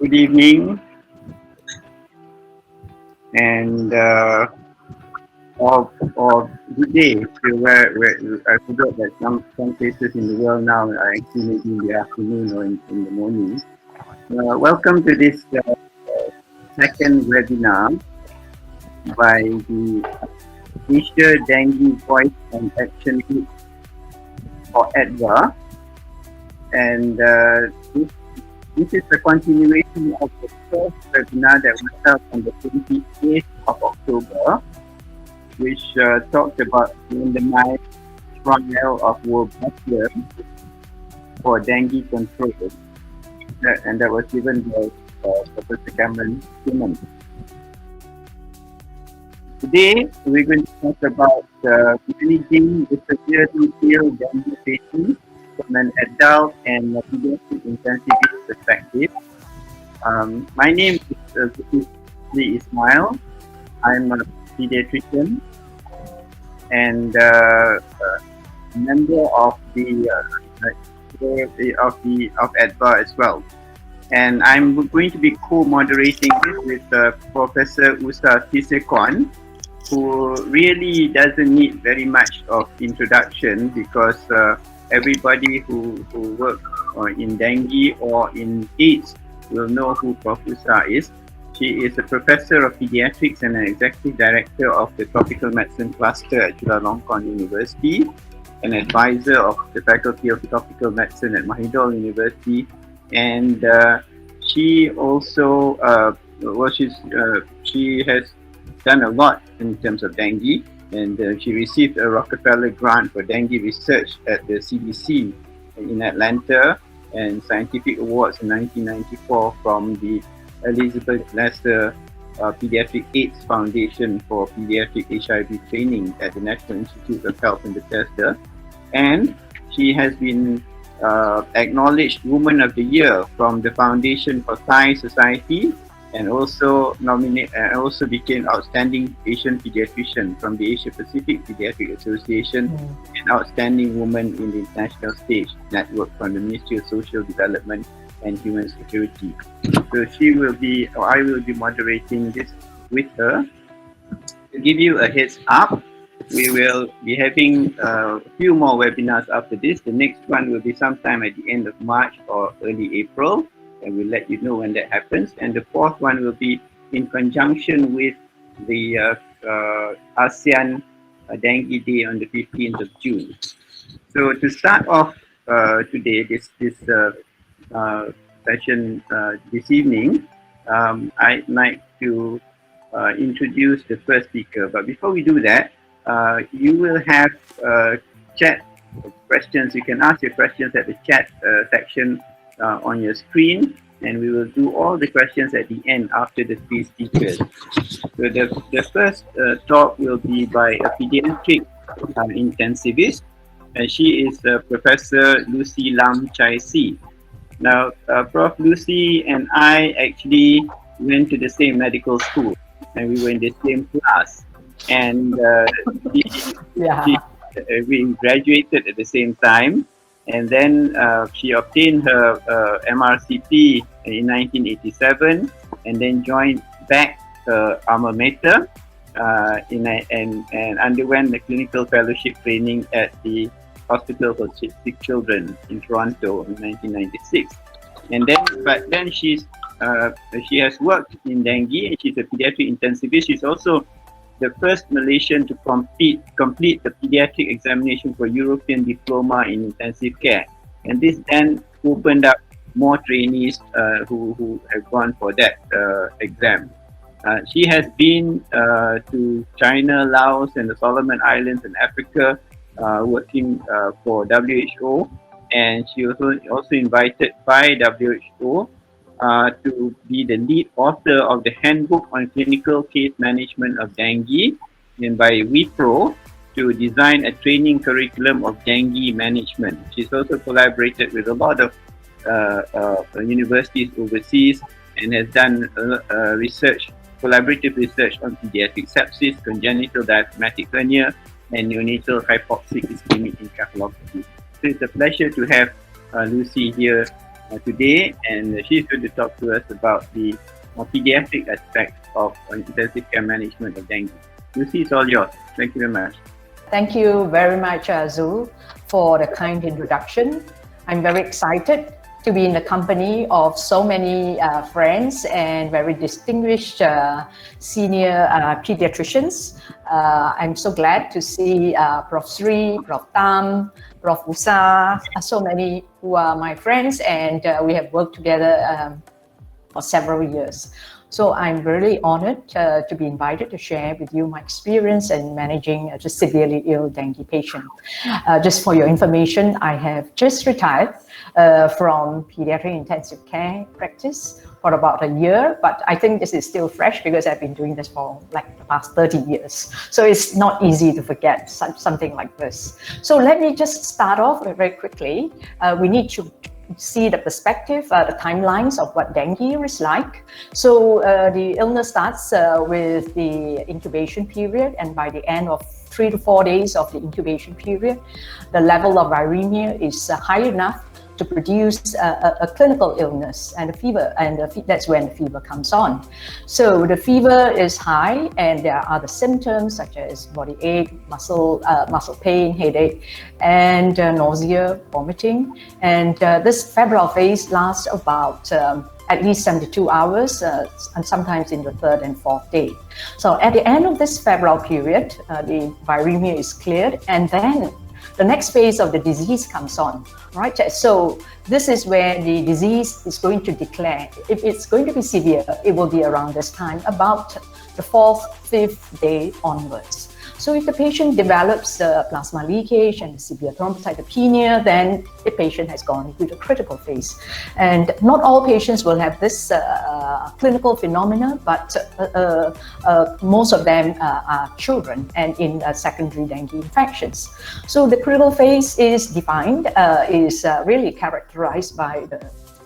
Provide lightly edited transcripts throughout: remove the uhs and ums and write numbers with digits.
Good evening, and or good day. Where I forgot that some places in the world now are actually maybe in the afternoon or in the morning. Welcome to this second webinar by the Asia Dengue Voice and Action Group, or ADVA, and this is the continuation of the first webinar that was held on the 28th of October, which talked about the randomized trial of Wolbachia for dengue control, and that was given by Professor Cameron Simon. Today, we're going to talk about managing the severely ill dengue patients from an adult and pediatric intensivist perspective. My name is Zulkifli Ismail. I'm a pediatrician and member of the ADVA as well. And I'm going to be co-moderating this with Professor Thisyakorn, who really doesn't need very much of introduction because everybody who works in dengue or in AIDS will know who Prof. Usa is. She is a professor of pediatrics and an executive director of the Tropical Medicine Cluster at Chulalongkorn University, an advisor of the Faculty of Tropical Medicine at Mahidol University, and she also she has done a lot in terms of dengue, and she received a Rockefeller grant for dengue research at the CDC in Atlanta, and scientific awards in 1994 from the Elizabeth Lester Pediatric AIDS Foundation for Pediatric HIV Training at the National Institute of Health in Bethesda. And she has been acknowledged Woman of the Year from the Foundation for Thai Society, and also became Outstanding Asian Pediatrician from the Asia Pacific Pediatric Association, and Outstanding Woman in the International Stage Network from the Ministry of Social Development and Human Security. So I will be moderating this with her. To give you a heads up, we will be having a few more webinars after this. The next one will be sometime at the end of March or early April, and we'll let you know when that happens. And the fourth one will be in conjunction with the ASEAN Dengue Day on the 15th of June. So to start off today, this session this evening, I'd like to introduce the first speaker. But before we do that, you will have chat questions. You can ask your questions at the chat section on your screen, and we will do all the questions at the end after the three speakers. So the first talk will be by a pediatric intensivist, and she is Professor Lucy Lam Chai Si. Now, Prof. Lucy and I actually went to the same medical school, and we were in the same class, and we graduated at the same time. And then she obtained her MRCP in 1987, and then joined back her alma mater and underwent the clinical fellowship training at the Hospital for Sick Children in Toronto in 1996. And then she has worked in dengue, and she's a pediatric intensivist. She's also the first Malaysian to complete the pediatric examination for European Diploma in Intensive Care. And this then opened up more trainees who have gone for that exam. She has been to China, Laos, and the Solomon Islands in Africa, working for WHO, and she was also invited by WHO to be the lead author of the Handbook on Clinical Case Management of Dengue, and by WIPRO to design a training curriculum of dengue management. She's also collaborated with a lot of universities overseas, and has done collaborative research on pediatric sepsis, congenital diaphragmatic hernia, and neonatal hypoxic ischemic encephalopathy. So it's a pleasure to have Lucy here today, and she's going to talk to us about the pediatric aspect of intensive care management of dengue. Lucy, it's all yours. Thank you very much. Thank you very much, Zul, for the kind introduction. I'm very excited to be in the company of so many friends and very distinguished senior pediatricians. I'm so glad to see Prof. Sri, Prof. Tam, Prof. Usa, so many who are my friends, and we have worked together for several years. So I'm really honored to be invited to share with you my experience in managing a severely ill dengue patient. Just for your information, I have just retired from pediatric intensive care practice for about a year, but I think this is still fresh because I've been doing this for like the past 30 years. So it's not easy to forget something like this. So let me just start off very quickly. We need to see the perspective, the timelines of what dengue is like. So the illness starts with the incubation period, and by the end of 3 to 4 days of the incubation period, the level of viremia is high enough to produce a clinical illness and a fever, and that's when the fever comes on. So the fever is high, and there are the symptoms such as body ache, muscle pain, headache, and nausea, vomiting. And this febrile phase lasts about at least 72 hours, and sometimes in the 3rd and 4th day. So at the end of this febrile period, the viremia is cleared, and then the next phase of the disease comes on, right? So this is where the disease is going to declare. If it's going to be severe, it will be around this time, about the 4th, 5th day onwards. So if the patient develops plasma leakage and severe thrombocytopenia, then the patient has gone into the critical phase. And not all patients will have this clinical phenomena, but most of them are children and in secondary dengue infections. So the critical phase is defined, is really characterized by the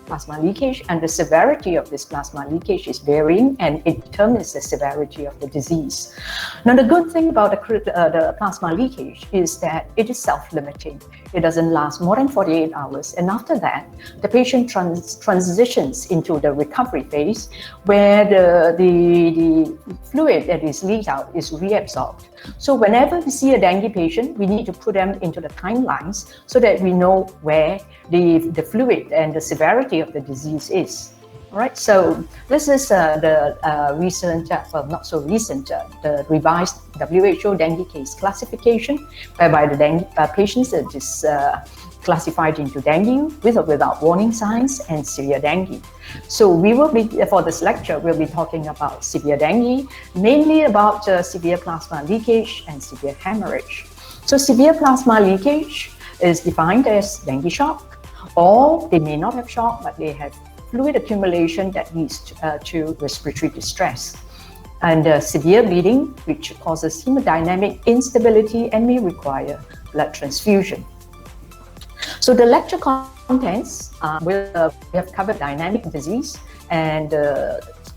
plasma leakage, and the severity of this plasma leakage is varying, and it determines the severity of the disease. Now, the good thing about the plasma leakage is that it is self-limiting. It doesn't last more than 48 hours, and after that, the patient transitions into the recovery phase, where the fluid that is leaked out is reabsorbed. So whenever we see a dengue patient, we need to put them into the timelines so that we know where the fluid and the severity of the disease is. All right, so this is the recent, well, not so recent, the revised WHO dengue case classification, whereby the dengue patients that is classified into dengue with or without warning signs and severe dengue. So we will be, for this lecture, we'll be talking about severe dengue, mainly about severe plasma leakage and severe hemorrhage. So severe plasma leakage is defined as dengue shock, or they may not have shock, but they have fluid accumulation that leads to respiratory distress. And severe bleeding, which causes hemodynamic instability and may require blood transfusion. So the lecture contents, we have covered dynamic disease and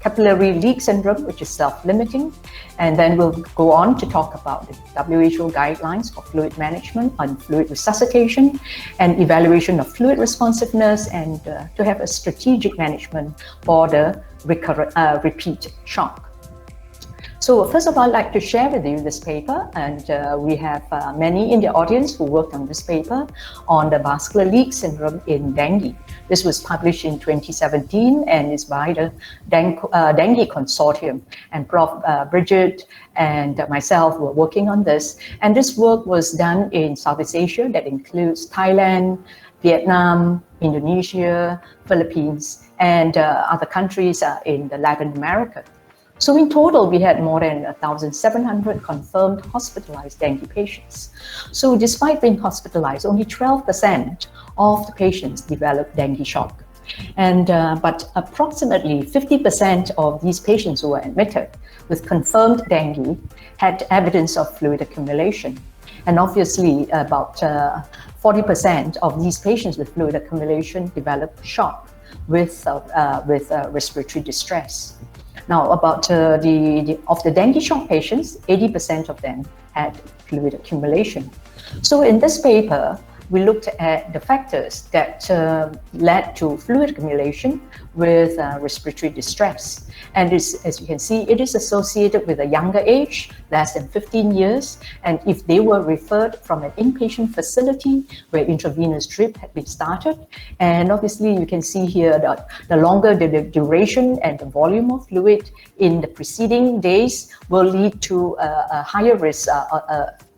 capillary leak syndrome, which is self-limiting. And then we'll go on to talk about the WHO guidelines for fluid management and fluid resuscitation and evaluation of fluid responsiveness, and to have a strategic management for the repeat shock. So first of all, I'd like to share with you this paper, and we have many in the audience who worked on this paper on the vascular leak syndrome in dengue. This was published in 2017 and is by the Dengue Consortium, and Prof. Bridget and myself were working on this. And this work was done in Southeast Asia, that includes Thailand, Vietnam, Indonesia, Philippines, and other countries in the Latin America. So in total, we had more than 1,700 confirmed hospitalized dengue patients. So despite being hospitalized, only 12% of the patients developed dengue shock. And but approximately 50% of these patients who were admitted with confirmed dengue had evidence of fluid accumulation. And obviously, about 40% of these patients with fluid accumulation developed shock with respiratory distress. Now, about of the dengue shock patients, 80% of them had fluid accumulation. So in this paper, we looked at the factors that led to fluid accumulation with respiratory distress. And as you can see, it is associated with a younger age, less than 15 years. And if they were referred from an inpatient facility where intravenous drip had been started, and obviously you can see here that the longer the duration and the volume of fluid in the preceding days will lead to a higher risk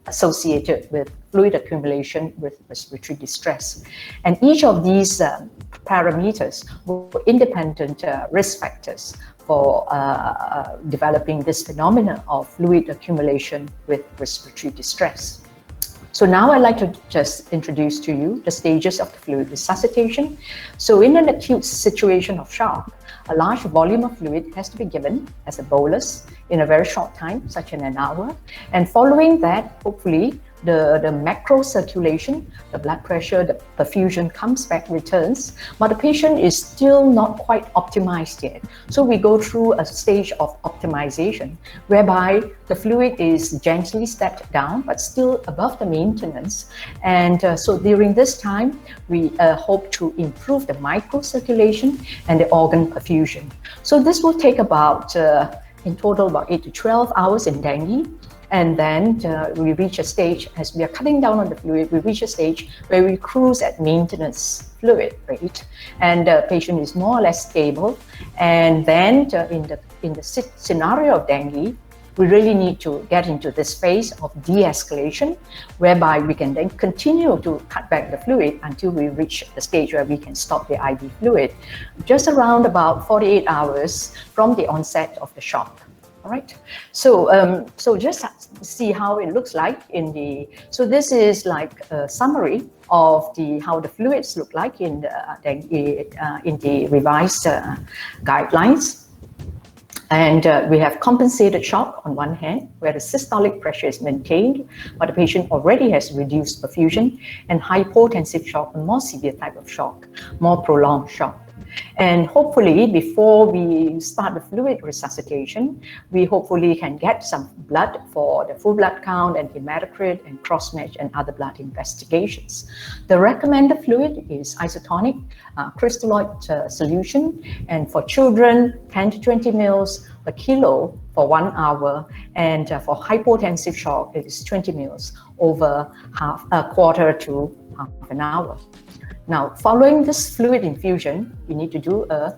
associated with fluid accumulation with respiratory distress. And each of these parameters were independent risk factors for developing this phenomenon of fluid accumulation with respiratory distress. So now I'd like to just introduce to you the stages of the fluid resuscitation. So in an acute situation of shock, a large volume of fluid has to be given as a bolus in a very short time, such as an hour. And following that, hopefully, the macro circulation, the blood pressure, the perfusion comes back, returns, but the patient is still not quite optimized yet. So we go through a stage of optimization, whereby the fluid is gently stepped down, but still above the maintenance. And so during this time, we hope to improve the microcirculation and the organ perfusion. So this will take about, in total, about 8 to 12 hours in dengue. And then we reach a stage, as we are cutting down on the fluid, we reach a stage where we cruise at maintenance fluid rate, and the patient is more or less stable. And then in the scenario of dengue, we really need to get into this phase of de-escalation, whereby we can then continue to cut back the fluid until we reach the stage where we can stop the IV fluid, just around about 48 hours from the onset of the shock. All right, so just see how it looks like in the, so this is like a summary of how the fluids look like in the revised guidelines. And we have compensated shock on one hand, where the systolic pressure is maintained, but the patient already has reduced perfusion, and hypotensive shock, a more severe type of shock, more prolonged shock. And hopefully, before we start the fluid resuscitation, we hopefully can get some blood for the full blood count and hematocrit and cross-match and other blood investigations. The recommended fluid is isotonic crystalloid solution, and for children, 10 to 20 mils per kilo for 1 hour, and for hypotensive shock, it is 20 mils over a quarter to half an hour. Now, following this fluid infusion, we need to do a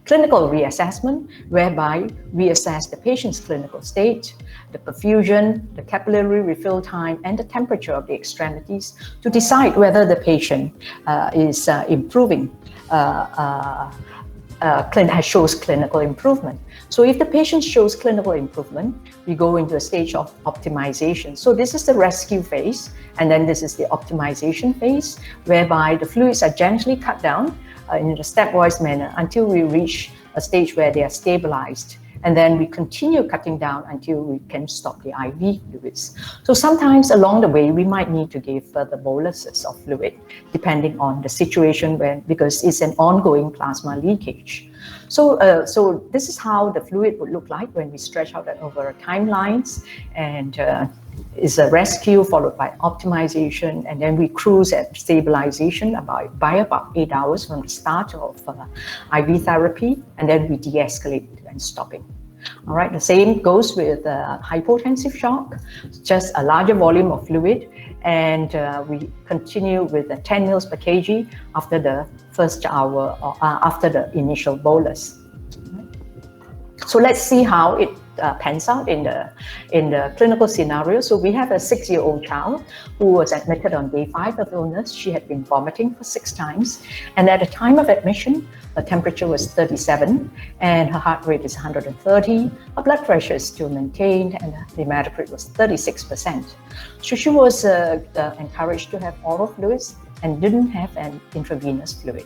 clinical reassessment, whereby we assess the patient's clinical state, the perfusion, the capillary refill time, and the temperature of the extremities to decide whether the patient is improving, shows clinical improvement. So if the patient shows clinical improvement, we go into a stage of optimization. So this is the rescue phase, and then this is the optimization phase, whereby the fluids are gently cut down in a stepwise manner until we reach a stage where they are stabilized. And then we continue cutting down until we can stop the IV fluids. So sometimes along the way, we might need to give further boluses of fluid, depending on the situation, because it's an ongoing plasma leakage. So, so this is how the fluid would look like when we stretch out over timelines, and is a rescue followed by optimization, and then we cruise at stabilization by about 8 hours from the start of IV therapy, and then we de-escalate and stopping. All right, the same goes with hypotensive shock, just a larger volume of fluid, and we continue with the 10 mils per kg after the first hour or after the initial bolus. So let's see how it pans out in the clinical scenario. So we have a 6-year-old child who was admitted on day 5 of illness. She had been vomiting for 6 times, and at the time of admission, her temperature was 37, and her heart rate is 130. Her blood pressure is still maintained, and the hematocrit was 36%. So she was encouraged to have oral fluids and didn't have an intravenous fluid.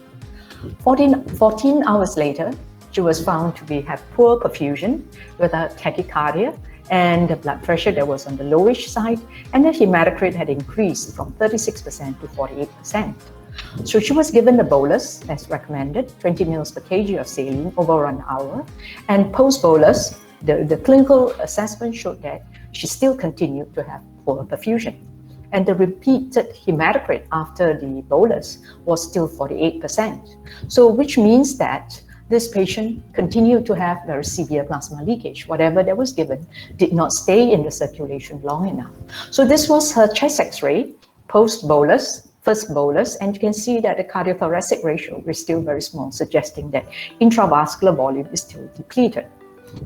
14 hours later, she was found to have poor perfusion with a tachycardia and the blood pressure that was on the lowish side, and the hematocrit had increased from 36% to 48%. So she was given the bolus as recommended, 20 mils per kg of saline over an hour, and post-bolus, the clinical assessment showed that she still continued to have poor perfusion. and the repeated hematocrit after the bolus was still 48%. So which means that this patient continued to have very severe plasma leakage. Whatever that was given did not stay in the circulation long enough. So this was her chest X-ray post-bolus, first bolus, and you can see that the cardiothoracic ratio is still very small, suggesting that intravascular volume is still depleted.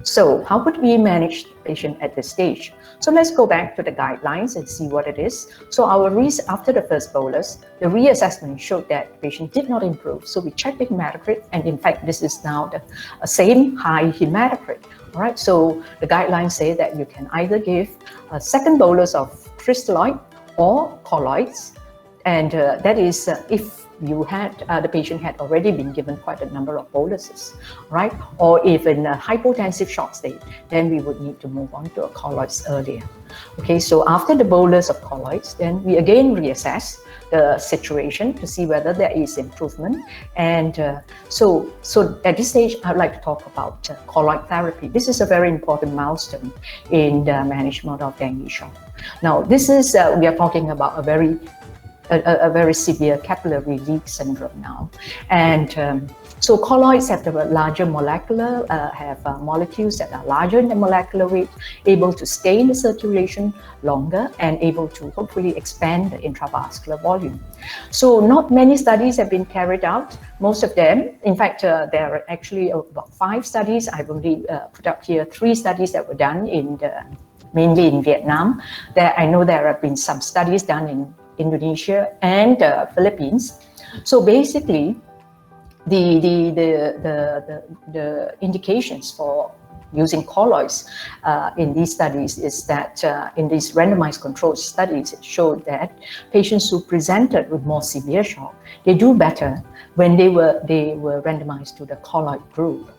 So how would we manage the patient at this stage? So let's go back to the guidelines and see what it is. So after the first bolus, the reassessment showed that the patient did not improve. So we checked the hematocrit, and in fact, this is now the same high hematocrit. All right, so the guidelines say that you can either give a second bolus of crystalloid or colloids, and that is if you had the patient had already been given quite a number of boluses, right? Or if in a hypotensive shock state, then we would need to move on to a colloids earlier. Okay, so after the bolus of colloids, then we again reassess the situation to see whether there is improvement. And so at this stage, I'd like to talk about colloid therapy. This is a very important milestone in the management of dengue shock. Now, this is we are talking about a very severe capillary leak syndrome now. And so colloids have the larger molecular, have molecules that are larger in the molecular weight, able to stay in the circulation longer and able to hopefully expand the intravascular volume. So not many studies have been carried out. Most of them, in fact, there are actually about 5 studies. I've only put up here 3 studies that were done mainly in Vietnam. I know there have been some studies done in Indonesia and Philippines. So basically, the indications for using colloids in these studies is that in these randomized controlled studies, it showed that patients who presented with more severe shock, they do better when they were randomized to the colloid group.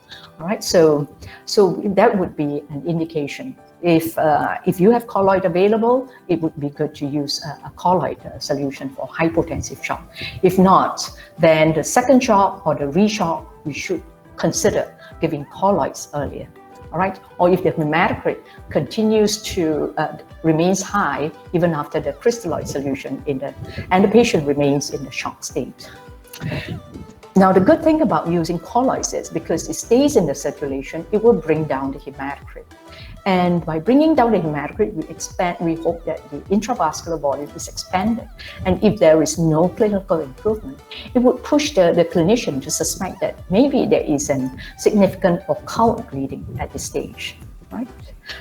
All right, so that would be an indication. If you have colloid available, it would be good to use a colloid solution for hypotensive shock. If not, then the second shock or the reshock, we should consider giving colloids earlier. All right, or if the hematocrit continues to remains high even after the crystalloid solution and the patient remains in the shock state. Now, the good thing about using colloids is because it stays in the circulation, it will bring down the hematocrit. And by bringing down the hematocrit, we hope that the intravascular volume is expanded. And if there is no clinical improvement, it would push the clinician to suspect that maybe there is a significant occult bleeding at this stage. Right?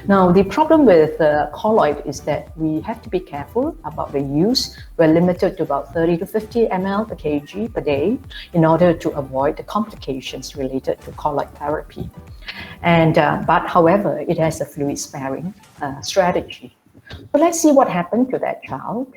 Now, the problem with colloid is that we have to be careful about the use. We're limited to about 30 to 50 ml per kg per day in order to avoid the complications related to colloid therapy. And but however, it has a fluid sparing strategy. But let's see what happened to that child.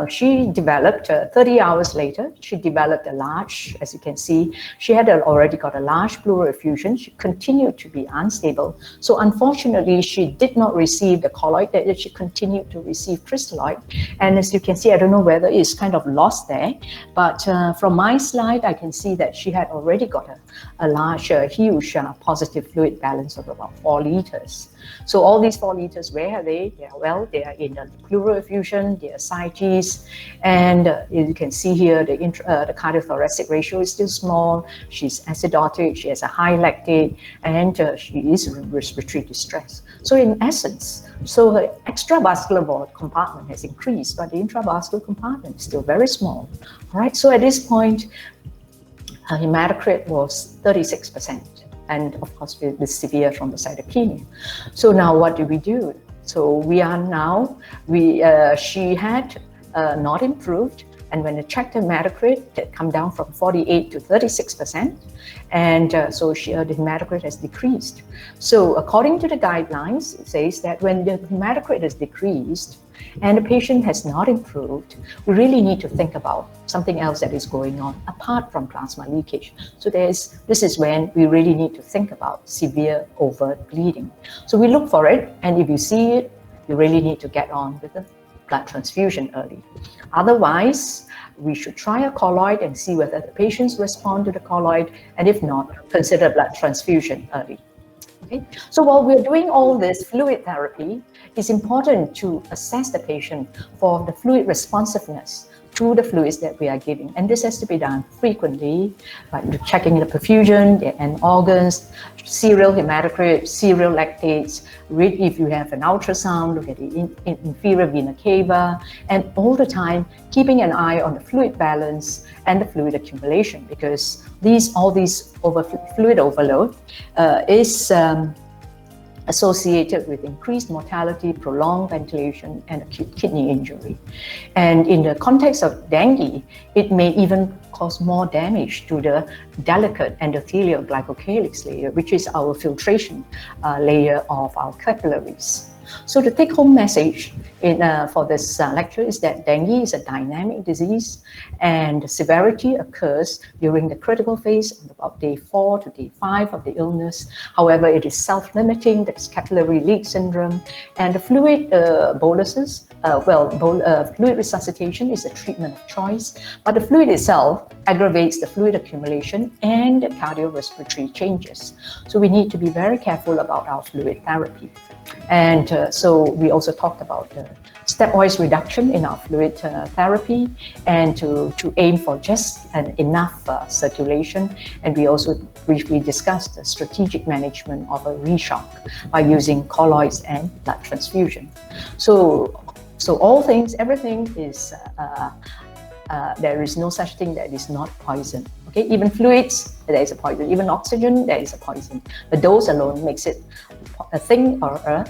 She developed, 30 hours later, she developed a large, as you can see, she had already got a large pleural effusion. She continued to be unstable. So unfortunately, she did not receive the colloid, that she continued to receive crystalloid. And as you can see, I don't know whether it's kind of lost there, but from my slide, I can see that she had already got a large, huge positive fluid balance of about 4 liters. So all these 4 liters, where are they? They are in the pleural effusion, they are ascites, and you can see here the cardiothoracic ratio is still small. She's acidotic, she has a high lactate, and she is in respiratory distress. So in essence, her extravascular compartment has increased, but the intravascular compartment is still very small. All right, so at this point, her hematocrit was 36%. And of course, with severe thrombocytopenia. So now what do we do? So we are now, she had not improved, and when I checked her hematocrit, it had come down from 48 to 36%, and so the hematocrit has decreased. So according to the guidelines, it says that when the hematocrit is decreased and the patient has not improved, we really need to think about something else that is going on apart from plasma leakage. So this is when we really need to think about severe overt bleeding. So we look for it, and if you see it, you really need to get on with the blood transfusion early. Otherwise, we should try a colloid and see whether the patients respond to the colloid, and if not, consider blood transfusion early. Okay? So while we're doing all this fluid therapy, it's important to assess the patient for the fluid responsiveness to the fluids that we are giving. And this has to be done frequently by checking the perfusion and organs, serial hematocrit, serial lactates, read if you have an ultrasound, look at the inferior vena cava, and all the time keeping an eye on the fluid balance and the fluid accumulation, because all these fluid overload is associated with increased mortality, prolonged ventilation, and acute kidney injury. And in the context of dengue, it may even cause more damage to the delicate endothelial glycocalyx layer, which is our filtration layer of our capillaries. So the take-home message for this lecture is that dengue is a dynamic disease, and the severity occurs during the critical phase of about day 4 to day 5 of the illness. However, it is self-limiting, there's capillary leak syndrome, and the fluid boluses, fluid resuscitation is a treatment of choice, but the fluid itself aggravates the fluid accumulation and the cardiorespiratory changes. So we need to be very careful about our fluid therapy. And so we also talked about the stepwise reduction in our fluid therapy, and to aim for just enough circulation. And we also briefly discussed the strategic management of a reshock by using colloids and blood transfusion. So everything is, there is no such thing that is not poison. Okay, even fluids, there is a poison. Even oxygen, there is a poison. The dose alone makes it a thing or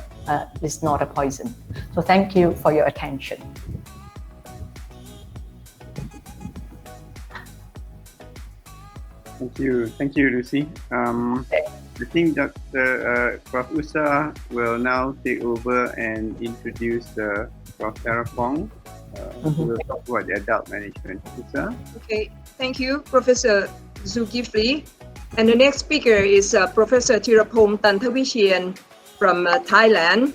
is not a poison. So thank you for your attention. Thank you, Lucy. I think Dr. Prof. Usa will now take over and introduce Prof. Terapong, who will talk about the adult management. Usa? Okay, thank you, Professor Zulkifli. And the next speaker is Professor Terapong Tantawichien from Thailand.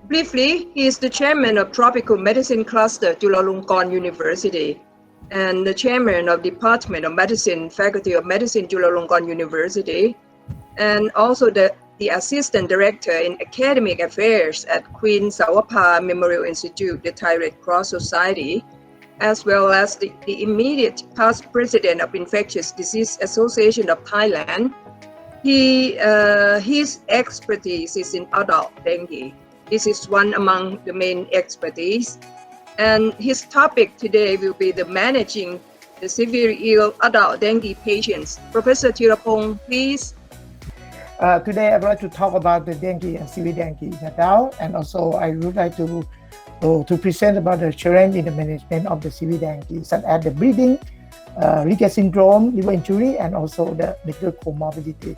Briefly, he is the chairman of Tropical Medicine Cluster, Chulalongkorn University, and the chairman of Department of Medicine, Faculty of Medicine, Chulalongkorn University, and also the Assistant Director in Academic Affairs at Queen Sawapa Memorial Institute, the Thai Red Cross Society, as well as the immediate past president of Infectious Disease Association of Thailand. His expertise is in adult dengue. This is one among the main expertise. And his topic today will be the managing the severely ill adult dengue patients. Professor Terapong, please. Today I would like to talk about the dengue and severe dengue in adult, and also I would like to present about the challenge in the management of the severe dengue, such as the breathing, rickets syndrome, liver injury, and also the medical comorbidity.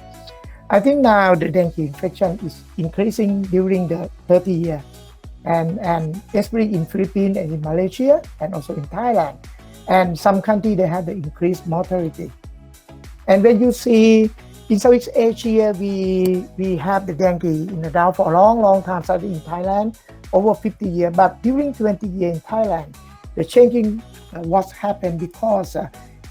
I think now the dengue infection is increasing during the 30 years, and especially in Philippines and in Malaysia, and also in Thailand. And some countries, they have the increased mortality. And when you see in Southeast Asia, we have the dengue in adult for a long time, starting in Thailand, over 50 years. But during 20 years in Thailand, the changing what's happened because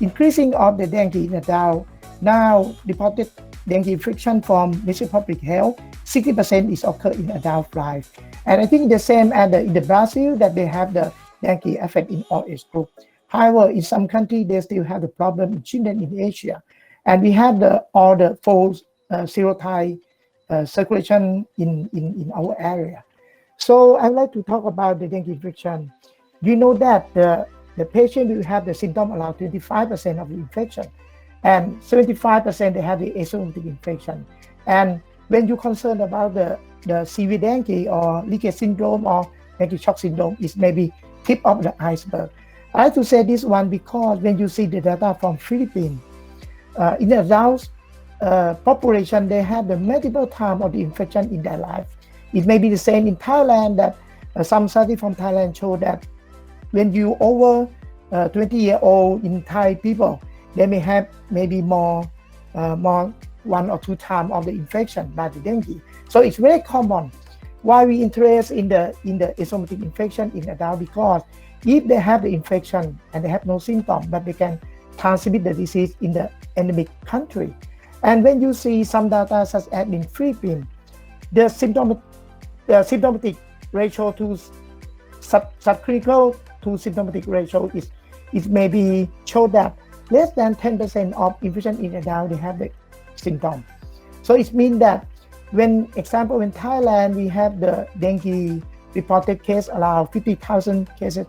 increasing of the dengue in adult. Now, reported dengue infection from Ministry of Public Health, 60% is occur in adult life. And I think the same as in the Brazil, that they have the dengue effect in all age group. However, in some countries, they still have the problem in children in Asia. And we have all the full serotype circulation in our area. So I'd like to talk about the dengue infection. You know that the patient will have the symptom around 25% of the infection, and 75% they have the asymptomatic infection. And when you're concerned about the severe dengue or leakage syndrome or dengue shock syndrome, is maybe tip of the iceberg. I like to say this one because when you see the data from Philippines, in the adult population, they have the multiple time of the infection in their life. It may be the same in Thailand, that some study from Thailand show that when you over 20-year-old in Thai people, they may have maybe more 1 or 2 times of the infection by the dengue. So it's very common. Why we interest in the asymptomatic infection in adult, because if they have the infection and they have no symptom, but they can transmit the disease in the endemic country. And when you see some data such as in Philippines, the symptomatic ratio to subclinical to symptomatic ratio is maybe show that less than 10% of infection in adult they have the symptom. So it means that when Thailand we have the dengue reported case around 50,000 cases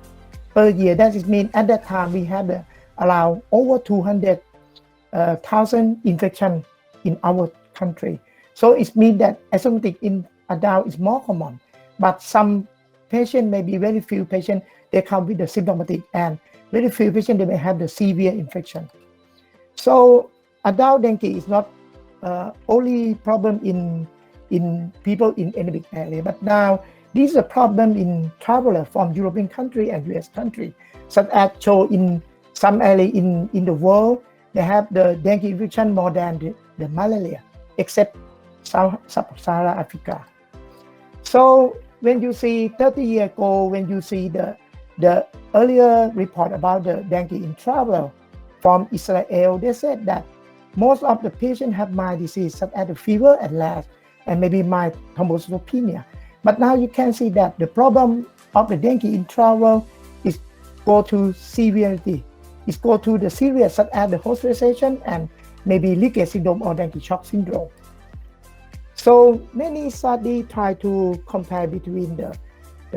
per year. That is mean at that time we have around over 200,000 infection in our country. So it means that asymptomatic in adult is more common, but some patient, maybe very few patients, they come with the symptomatic, and very few patients they may have the severe infection. So adult dengue is not only problem in people in endemic area, but now this is a problem in traveler from European country and US country, such as show in some area in the world, they have the dengue infection more than the malaria, except Sub-Saharan Africa. So when you see 30 years ago, when you see the earlier report about the dengue in travel from Israel, they said that most of the patients have mild disease such as the fever and rash and maybe mild thrombocytopenia. But now you can see that the problem of the dengue in travel is go to severity. It's go to the serious such as the hospitalization and maybe leakage syndrome or dengue shock syndrome. So many studies try to compare between the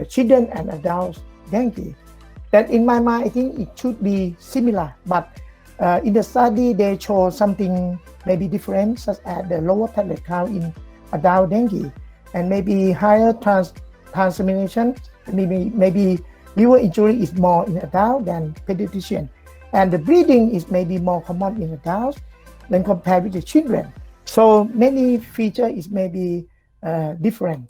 children and adults dengue. That in my mind, I think it should be similar, but in the study they show something maybe different, such as the lower platelet count in adult dengue and maybe higher transmission. Maybe liver injury is more in adult than pediatrician, and the bleeding is maybe more common in adults when compared with the children. So many feature is maybe different.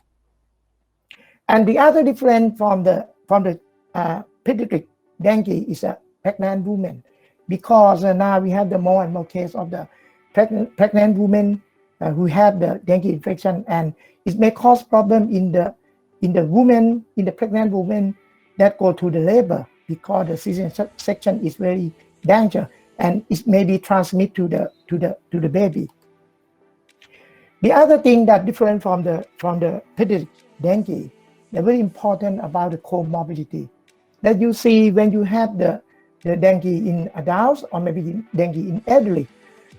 And the other difference from the pediatric dengue is a pregnant woman, because now we have the more and more case of the pregnant women who have the dengue infection, and it may cause problem in the pregnant woman that go to the labor, because the cesarean section is very dangerous and it may be transmit to the baby. The other thing that different from the pediatric dengue, they're very important about the comorbidity that you see when you have the dengue in adults or maybe dengue in elderly.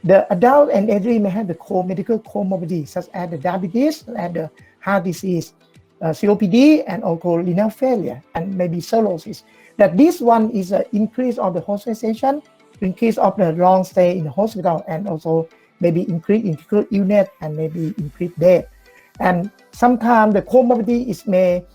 The adult and elderly may have the medical comorbidity such as the diabetes and the heart disease, COPD, and also renal failure and maybe cirrhosis. That this one is an increase of the hospitalization, increase of the long stay in the hospital, and also maybe increase in critical illness and maybe increase death. And sometimes the comorbidity may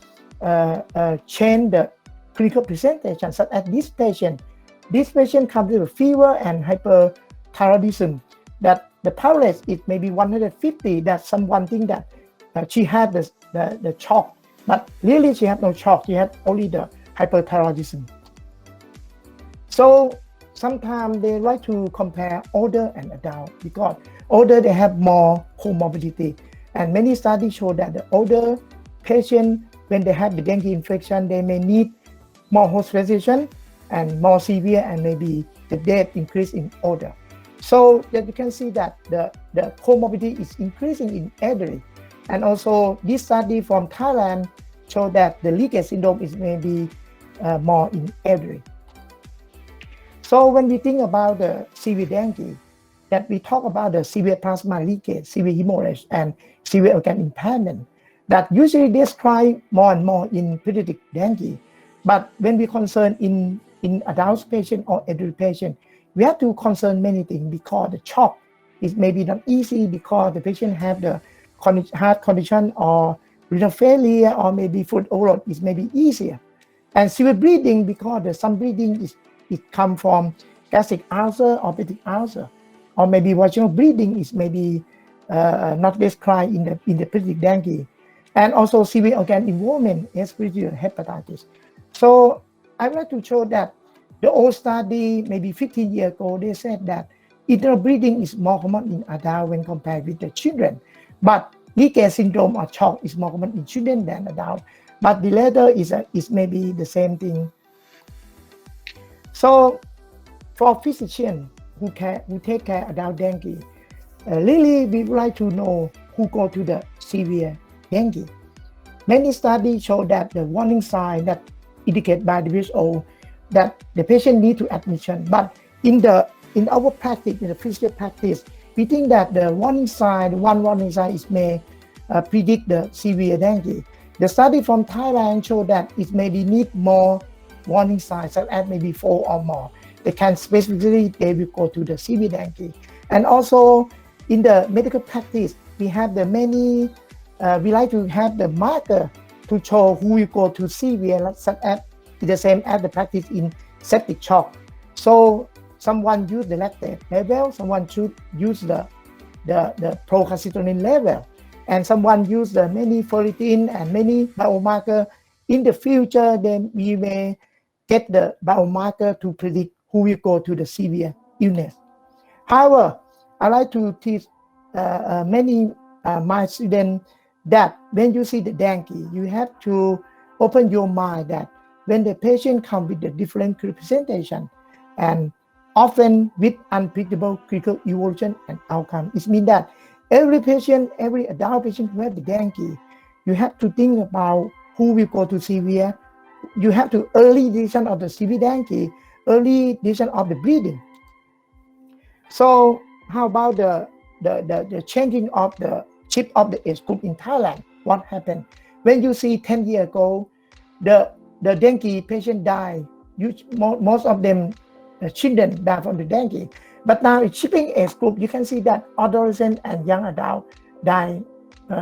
change the clinical presentation, such as this patient. This patient comes with a fever and hyperthyroidism, that the pulse is maybe 150, that someone think that she had the shock, but really she had no shock, she had only the hyperthyroidism. So sometimes they like to compare older and adult, because older they have more comorbidity, and many studies show that the older patient, when they have the dengue infection, they may need more hospitalization and more severe, and maybe the death increase in older. So that you can see that the comorbidity is increasing in elderly. And also this study from Thailand show that the leakage syndrome is maybe more in elderly. So when we think about the severe dengue, that we talk about the severe plasma leakage, severe hemorrhage, and severe organ impairment, that usually describe more and more in pediatric dengue. But when we concern in adult patient or elderly patient, we have to concern many things, because the shock is maybe not easy, because the patient have the heart condition or renal failure or maybe food overload is maybe easier. And severe bleeding, because some bleeding it come from gastric ulcer or peptic ulcer, or maybe vaginal bleeding is maybe not described in the pediatric dengue. And also severe organ involvement, respiratory hepatitis. So I would like to show that the old study, maybe 15 years ago, they said that internal bleeding is more common in adults when compared with the children. But leakage syndrome or shock is more common in children than adults. But the latter is maybe the same thing. So for physicians who take care of adult dengue, Really, we would like to know who go to the severe dengue. Many studies show that the warning sign that indicate by the WHO that the patient need to admission. But in our practice, in the physical practice, we think that the warning sign, one warning sign is may predict the severe dengue. The study from Thailand showed that it maybe need more warning signs, such as maybe 4 or more. They can specifically, they will go to the severe dengue. And also in the medical practice, we have the many, we like to have the marker to show who will go to severe, such as the same as the practice in septic shock. So someone use the lactate level, someone should use the procalcitonin level, and someone use the many ferritin and many biomarker. In the future, then we may get the biomarker to predict who will go to the severe illness. However, I like to teach many my students that when you see the dengue, you have to open your mind that when the patient comes with the different presentation and often with unpredictable clinical evolution and outcome, it means that every patient, every adult patient who has the dengue, you have to think about who will go to severe. You have to early detection of the severe dengue, early detection of the bleeding. So how about the changing of the shift of the age group in Thailand? What happened? When you see 10 years ago, the dengue patient die, most of them, the children die from the dengue. But now it's shifting age group, you can see that adolescent and young adult die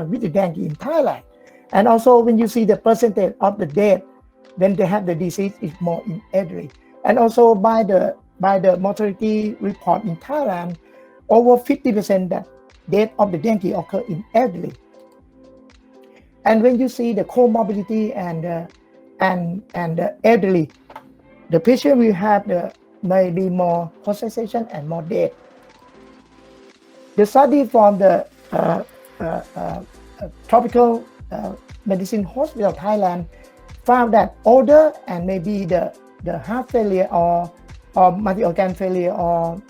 with the dengue in Thailand. And also when you see the percentage of the death when they have the disease is more in elderly. And also by the mortality report in Thailand, over 50% that death of the dengue occur in elderly. And when you see the comorbidity and the elderly, the patient will have maybe more hospitalization and more death. The study from the tropical medicine hospital Thailand found that older and maybe the heart failure or multi-organ failure or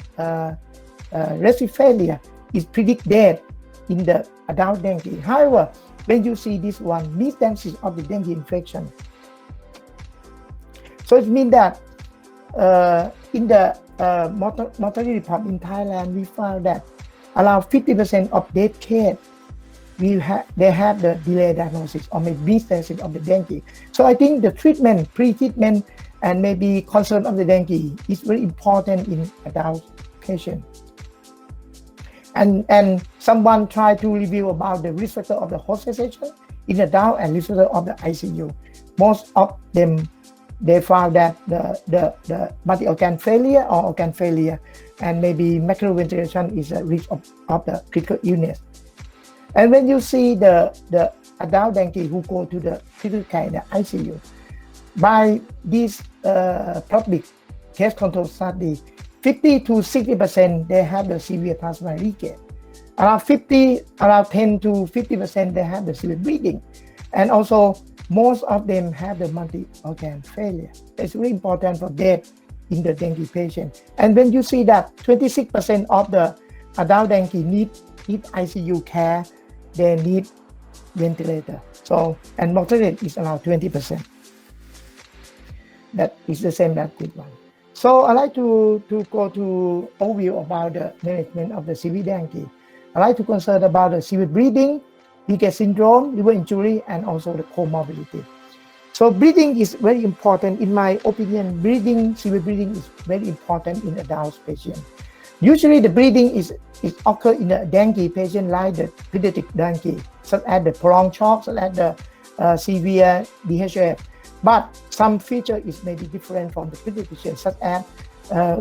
respiratory failure is predict death in the adult dengue. However, when you see this one, misdiagnosis of the dengue infection. So it means that in the mortality report in Thailand, we found that around 50% of death case, they have the delayed diagnosis or maybe misdiagnosis of the dengue. So I think the treatment, pre-treatment, and maybe concern of the dengue is very important in adult patients. And someone tried to review about the risk factor of the hospitalization in adult and risk factor of the ICU. Most of them, they found that the multi-organ failure or organ failure and maybe macular ventilation is a risk of the critical illness. And when you see the adult dengue who go to the critical care, the ICU, by this public case control study, 50 to 60% they have the severe plasma leakage. Around 10 to 50% they have the severe bleeding. And also most of them have the multi-organ failure. It's really important for death in the dengue patient. And when you see that 26% of the adult dengue need ICU care, they need ventilator. So, and mortality is around 20%. That is the same that this one. So I like to go to overview about the management of the severe dengue. I like to concern about the severe bleeding, leakage syndrome, liver injury, and also the comorbidity. So breathing is very important. In my opinion, severe bleeding is very important in adult patients. Usually the bleeding is occur in a dengue patient like the pediatric dengue, such as the prolonged shock, such as the severe DHF. But some feature is maybe different from the pediatric patient, such as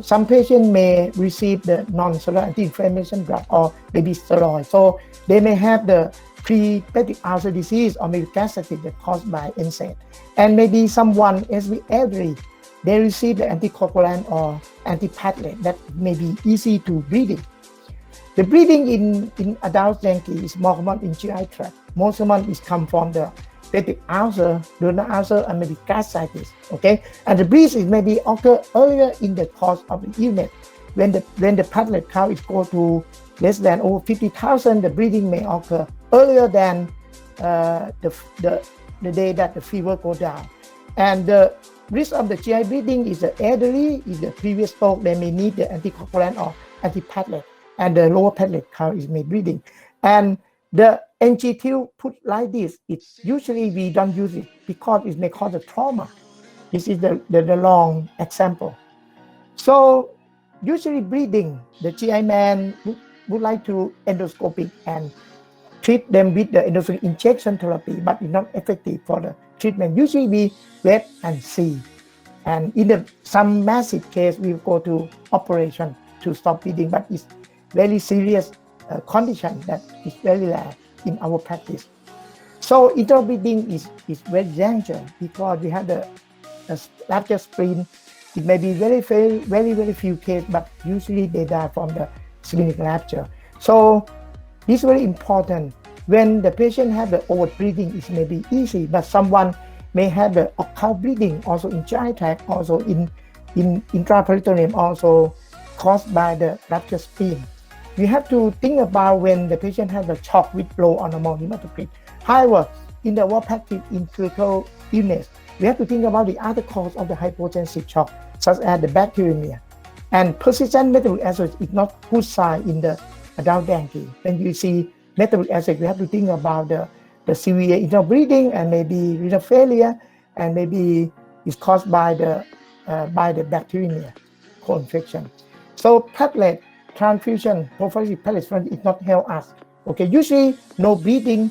some patients may receive the non-steroidal anti-inflammation drug or maybe steroid. So they may have the pre-peptic ulcer disease or maybe gastritis that caused by NSAID. And maybe someone elderly, they receive the anticoagulant or antiplatelet that may be easy to breathing. The breathing in adult dengue is more common in GI tract. Most common is come from the peptic ulcer, duodenal ulcer, and maybe gastritis. Okay, and the breath is maybe occur earlier in the course of the illness when the platelet count is go to less than over 50,000, the bleeding may occur earlier than the day that the fever goes down. And the risk of the GI bleeding is the elderly, is the previous stroke, they may need the anticoagulant or antiplatelet, and the lower platelet count is may bleeding. And the NG put like this, it's usually we don't use it because it may cause a trauma. This is the long example. So usually bleeding, the GI man would like to endoscopic and treat them with the endoscopic injection therapy, but it's not effective for the treatment. Usually we wait and see. And in some massive case, we go to operation to stop bleeding, but it's very serious condition that is very rare in our practice. So internal bleeding is very dangerous because we have the rupture spleen. It may be very few cases, but usually they die from the splenic rupture. So this is very important. When the patient have the overt bleeding, it may be easy, but someone may have the occult bleeding also in GI tract, also in intraperitoneum, also caused by the rupture spleen. We have to think about when the patient has a shock with low or normal hematocrit. However, in the war practice in critical illness, we have to think about the other cause of the hypotensive shock, such as the bacteremia. And persistent metabolic acid is not good sign in the adult dengue. When you see metabolic acid, we have to think about the severe internal bleeding and maybe renal failure, and maybe it's caused by the bacteremia co-infection. So platelet transfusion, prophylactic platelet transfusion, it not help us. Okay, usually no bleeding,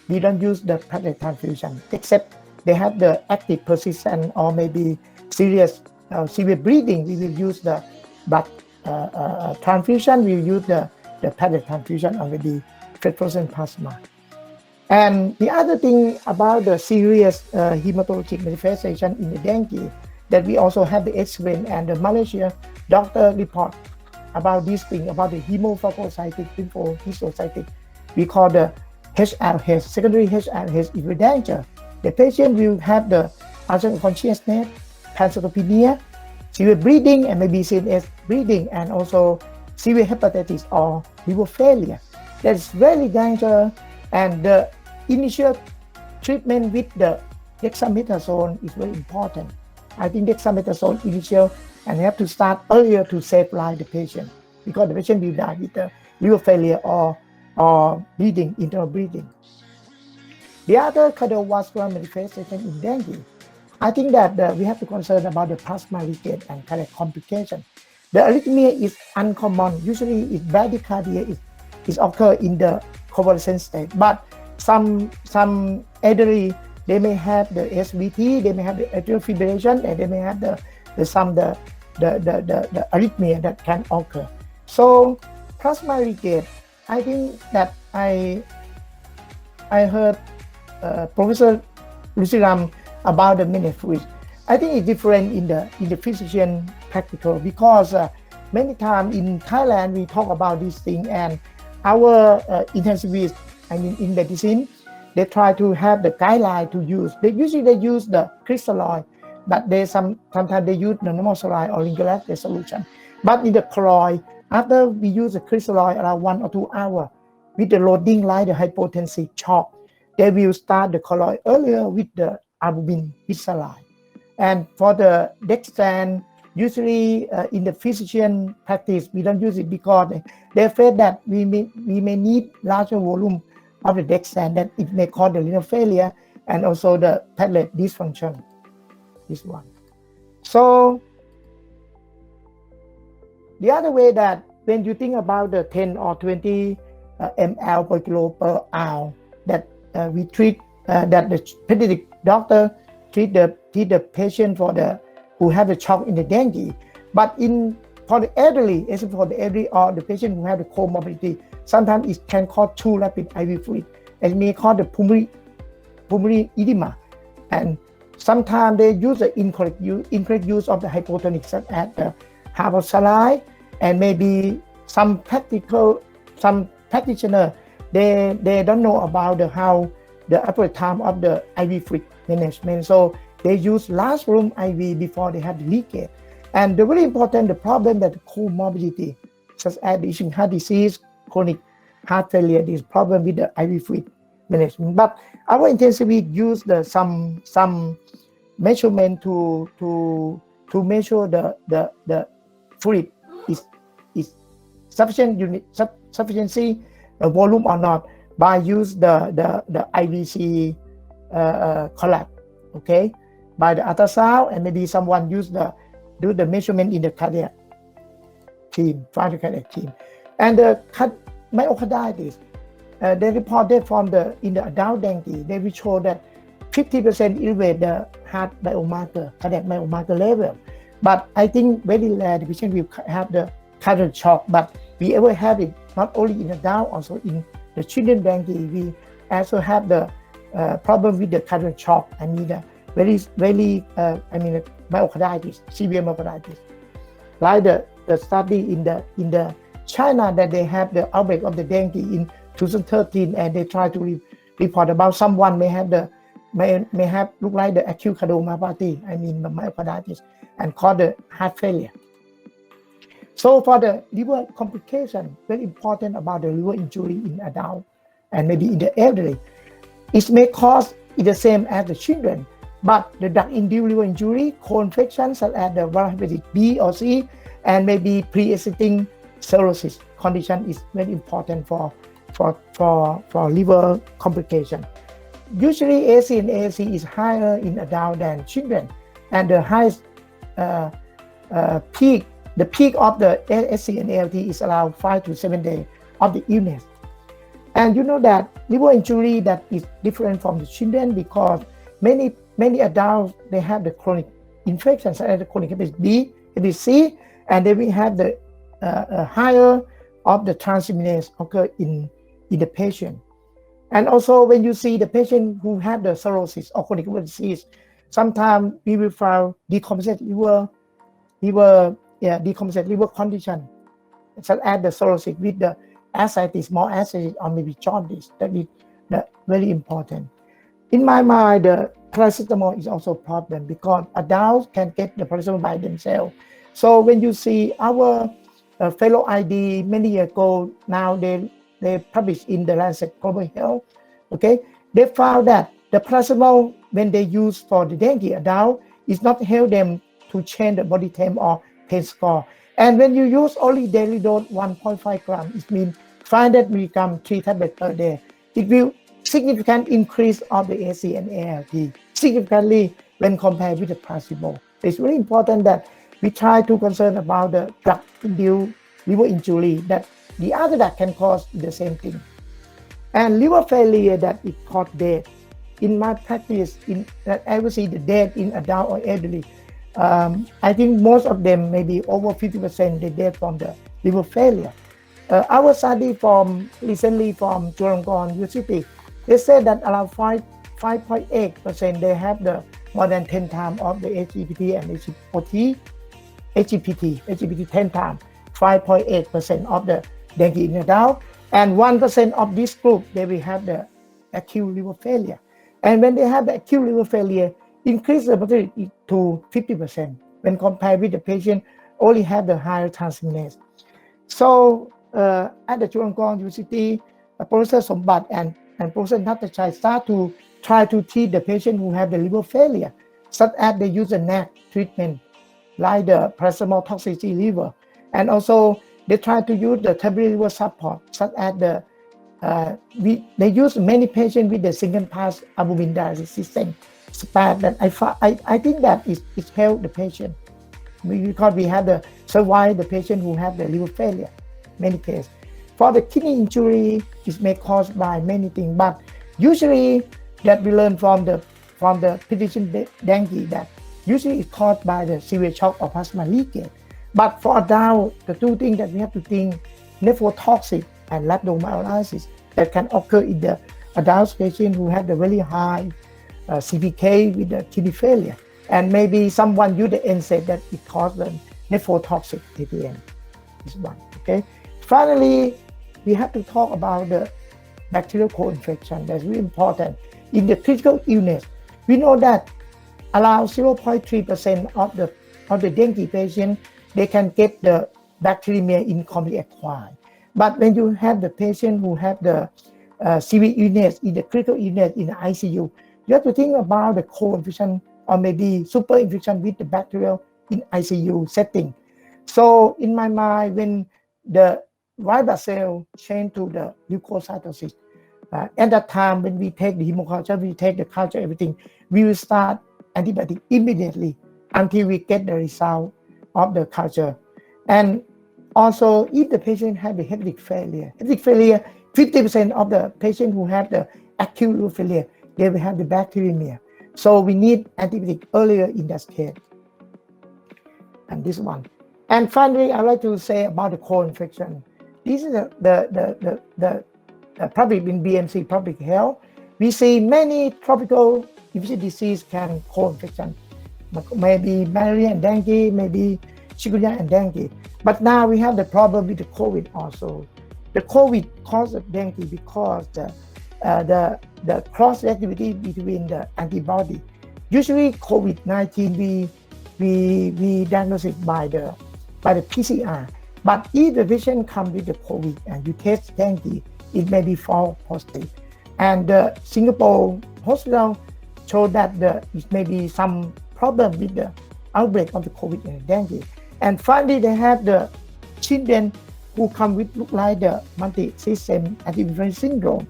we don't use the platelet transfusion, except they have the active persistent or maybe serious severe bleeding. We will use the blood transfusion. We will use the platelet transfusion or maybe fluorescent plasma. And the other thing about the serious hematologic manifestation in the dengue, that we also have the experience, and the Malaysia doctor report about this thing, about the hemophagocytic lymphohistiocytic. We call the HLH, secondary HLH is very dangerous. The patient will have the absence of consciousness, pancytopenia, severe bleeding, and maybe CNS bleeding, and also severe hepatitis or liver failure. That's very dangerous, and the initial treatment with the dexamethasone is very important. I think dexamethasone initial, and you have to start earlier to save life the patient, because the patient will die with the liver failure or bleeding, internal bleeding. The other cardiovascular manifestation in dengue, I think that we have to concern about the plasma leakage and cardiac complication. The arrhythmia is uncommon. Usually, it's bradycardia is occur in the convalescent state, but some elderly, they may have the SVT, they may have the atrial fibrillation, and they may have the arrhythmia that can occur. So plasma leakage, I think that I heard Professor Luciram about the menopause. I think it's different in the physician practical, because many times in Thailand we talk about this thing, and our intensivists, I mean in medicine, they try to have the guideline to use. They usually use the crystalloid, but they sometimes they use the normal saline or lingular solution. But in the colloid, after we use the crystalloid around 1 or 2 hours with the loading like the hypotensive shock, they will start the colloid earlier with the albumin with saline. And for the dextran, usually in the physician practice, we don't use it because they afraid that we may need larger volume of the dextran, that it may cause the renal failure and also the platelet dysfunction. This one. So the other way that when you think about the 10 or 20 ml per kilo per hour that we treat, that the pediatric doctor treat the patient who have a shock in the dengue, but for the elderly, especially for the elderly or the patient who have the comorbidity, sometimes it can cause too rapid IV fluid, and it may cause the pulmonary edema. And sometimes they use the incorrect use of the hypotonic, such as the half of saline, and maybe some practitioner they don't know about how the appropriate time of the IV fluid management, so they use large volume IV before they have the leakage. And the very important, the problem that the comorbidity, such as the heart disease, chronic heart failure, this problem with the IV fluid management. But our intensivist use some measurement to measure the fluid is sufficiency volume or not by use the IVC collapse, okay, by the ultrasound, and maybe someone do the measurement in the cardiac team, cardiac team, and the myocarditis. They reported in the adult dengue, they will show that 50% elevate the heart biomarker, cardiac biomarker level. But I think very rare the patient will have the cardiac shock, but we ever have it not only in adult, also in the children dengue. We also have the problem with the cardiac shock. I mean, myocarditis, severe myocarditis. Like the study in the China that they have the outbreak of the dengue in 2013, and they try to report about someone may have look like the acute cardiomyopathy, I mean the myocarditis, and cause the heart failure. So for the liver complication, very important about the liver injury in adult and maybe in the elderly. It may cause the same as the children, but the drug-induced liver injury, co-infection such as the viral hepatitis B or C, and maybe pre-existing cirrhosis condition is very important for liver complication. Usually AC and ALC is higher in adult than children, and the highest peak of the AC and ALT is around 5 to 7 days of the illness. And you know that liver injury that is different from the children because many adults, they have the chronic infections such as the chronic hepatitis B, hepatitis C, and they will have the higher of the transaminase occur in the patient. And also when you see the patient who have the cirrhosis or chronic liver disease, sometimes we will find decompensated liver condition such as the cirrhosis with the ascites, more ascites, or maybe jaundice. That is very important. In my mind, the paracetamol is also a problem because adults can get the paracetamol by themselves. So when you see our fellow ID many years ago, now they published in the Lancet Global Health, okay, they found that the paracetamol when they use for the dengue adult is not help them to change the body temp or pain score. And when you use only daily dose 1.5 grams, it means 500 milligrams 3 tablets per day, it will significantly increase of the AC and ALT significantly when compared with the placebo. It's very important that we try to concern about the drug-induced liver injury that the other that can cause the same thing. And liver failure that it cause death. In my practice, I will see the death in adult or elderly. I think most of them, maybe over 50%, they dead from the liver failure. Our study recently from Chulalongkorn University, they said that around 5.8% they have the more than 10 times of the HGPT and HGPT 10 times, 5.8% of the dengue in adult, and 1% of this group, they will have the acute liver failure. And when they have the acute liver failure, increase the mortality to 50% when compared with the patient only have the higher transaminase. So at the Chulalongkorn University, Professor Sombat and Professor Nattachai start to try to treat the patient who have the liver failure, such as they use the NAC treatment, like the paracetamol toxicity liver. And also they try to use the temporary liver support, such as they use many patients with the single pass albumin dialysis system. That I think that it help the patient because we have the survive the patient who have the liver failure, many cases. For the kidney injury, it may caused by many things, but usually that we learn from the pediatric dengue that usually it's caused by the severe shock or plasma leakage. But for adult, the two things that we have to think, nephrotoxic and rhabdomyolysis that can occur in the adult patient who have the very high CPK with the kidney failure. And maybe someone use the NSAID that it caused the nephrotoxic APN. This one, okay? Finally, we have to talk about the bacterial co-infection. That's really important. In the critical illness, we know that around 0.3% of the dengue patient, they can get the bacteremia incomplete acquired. But when you have the patient who have the severe illness in the critical illness in the ICU, you have to think about the co-infection or maybe super infection with the bacterial in ICU setting. So in my mind, when the white blood cell change to the leukocytosis, at that time when we take the hemoculture, we take the culture, everything, we will start antibiotic immediately until we get the result of the culture. And also, if the patient have the hepatic failure, 50% of the patient who have the acute liver failure, they will have the bacteremia. So we need antibiotic earlier in that case. And this one. And finally, I'd like to say about the co-infection. This is the public in BMC public health. We see many tropical infectious disease can co-infection. Maybe malaria and dengue, maybe chikungunya and dengue. But now we have the problem with the COVID also. The COVID causes dengue because the cross-reactivity between the antibody. Usually COVID-19 we diagnose it by the PCR. But if the patient comes with the COVID and you test dengue, it may be false positive. And the Singapore hospital showed that there may be some problem with the outbreak of the COVID and dengue. And finally, they have the children who come with look like the multi-system antiviral syndrome,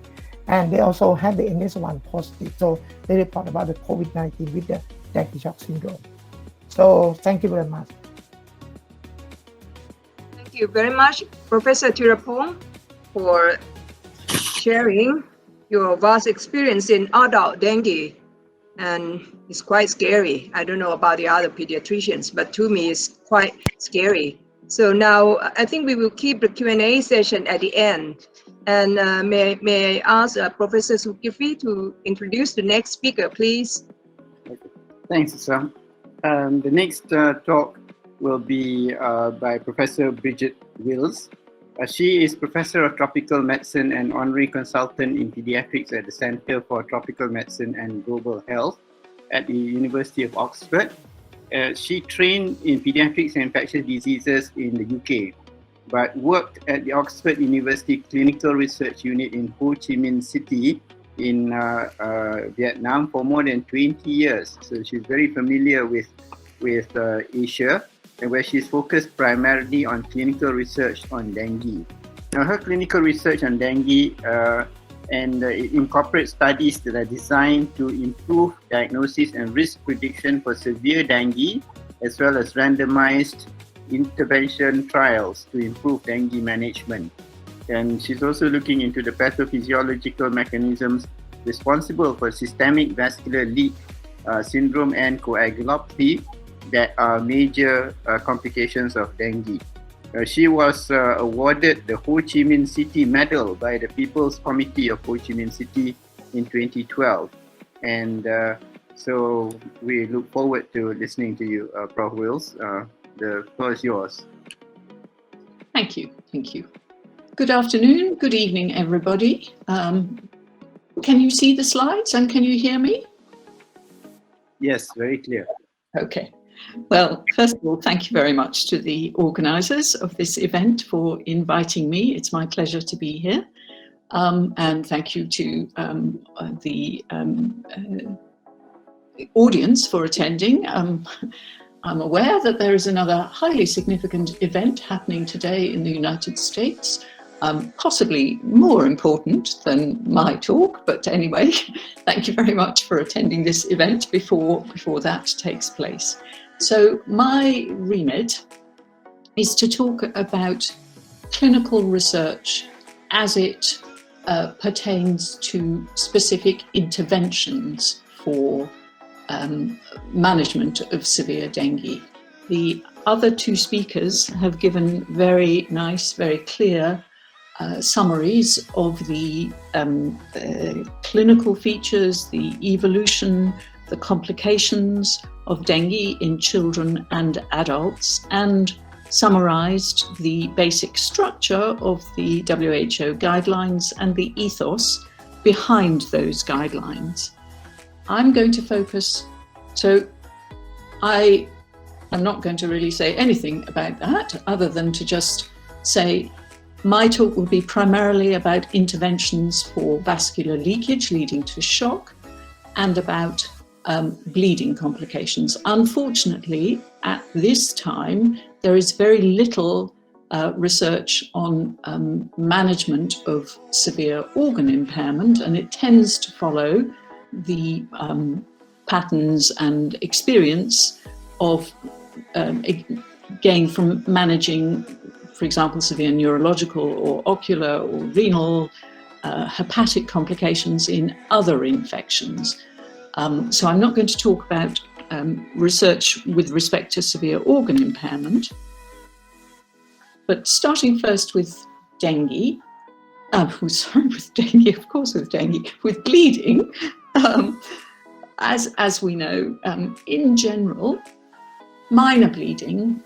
and they also have the NS1 positive. So they report about the COVID-19 with the dengue shock syndrome. So thank you very much. Thank you very much, Professor Terapong, for sharing your vast experience in adult dengue. And it's quite scary. I don't know about the other pediatricians, but to me it's quite scary. So now I think we will keep the Q&A session at the end. And may I ask Professor Zulkifli to introduce the next speaker, please? Okay. Thanks, Sam. The next talk will be by Professor Bridget Wills. She is Professor of Tropical Medicine and Honorary Consultant in Paediatrics at the Center for Tropical Medicine and Global Health at the University of Oxford. She trained in pediatrics and infectious diseases in the UK, but worked at the Oxford University Clinical Research Unit in Ho Chi Minh City in Vietnam for more than 20 years. So she's very familiar with Asia, and where she's focused primarily on clinical research on dengue. Now, her clinical research on dengue it incorporates studies that are designed to improve diagnosis and risk prediction for severe dengue, as well as randomized intervention trials to improve dengue management. And she's also looking into the pathophysiological mechanisms responsible for systemic vascular leak syndrome and coagulopathy that are major complications of dengue. She was awarded the Ho Chi Minh City Medal by the People's Committee of Ho Chi Minh City in 2012. And so we look forward to listening to you, Prof. Wills. The floor is yours. Thank you. Thank you. Good afternoon, good evening, everybody. Can you see the slides and can you hear me? Yes, very clear. Okay. Well, first of all, thank you very much to the organisers of this event for inviting me. It's my pleasure to be here. And thank you to the audience for attending. I'm aware that there is another highly significant event happening today in the United States, possibly more important than my talk, but anyway, thank you very much for attending this event before that takes place. So my remit is to talk about clinical research as it pertains to specific interventions for management of severe dengue. The other two speakers have given very nice, very clear summaries of the clinical features, the evolution, the complications of dengue in children and adults, and summarized the basic structure of the WHO guidelines and the ethos behind those guidelines. I'm going to focus, so I am not going to really say anything about that other than to just say My talk will be primarily about interventions for vascular leakage leading to shock and about bleeding complications. Unfortunately, at this time, there is very little research on management of severe organ impairment, and it tends to follow the patterns and experience of gained from managing, for example, severe neurological or ocular or renal, hepatic complications in other infections. So I'm not going to talk about research with respect to severe organ impairment, but starting first with dengue, with dengue, with bleeding. As we know, in general, minor bleeding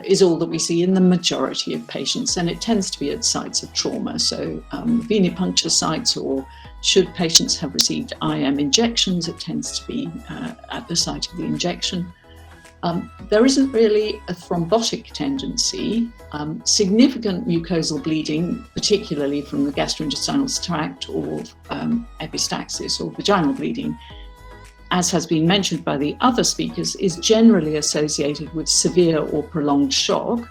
is all that we see in the majority of patients, and it tends to be at sites of trauma. So venipuncture sites, or should patients have received IM injections, it tends to be at the site of the injection. There isn't really a thrombotic tendency. Significant mucosal bleeding, particularly from the gastrointestinal tract, or epistaxis or vaginal bleeding, as has been mentioned by the other speakers, is generally associated with severe or prolonged shock,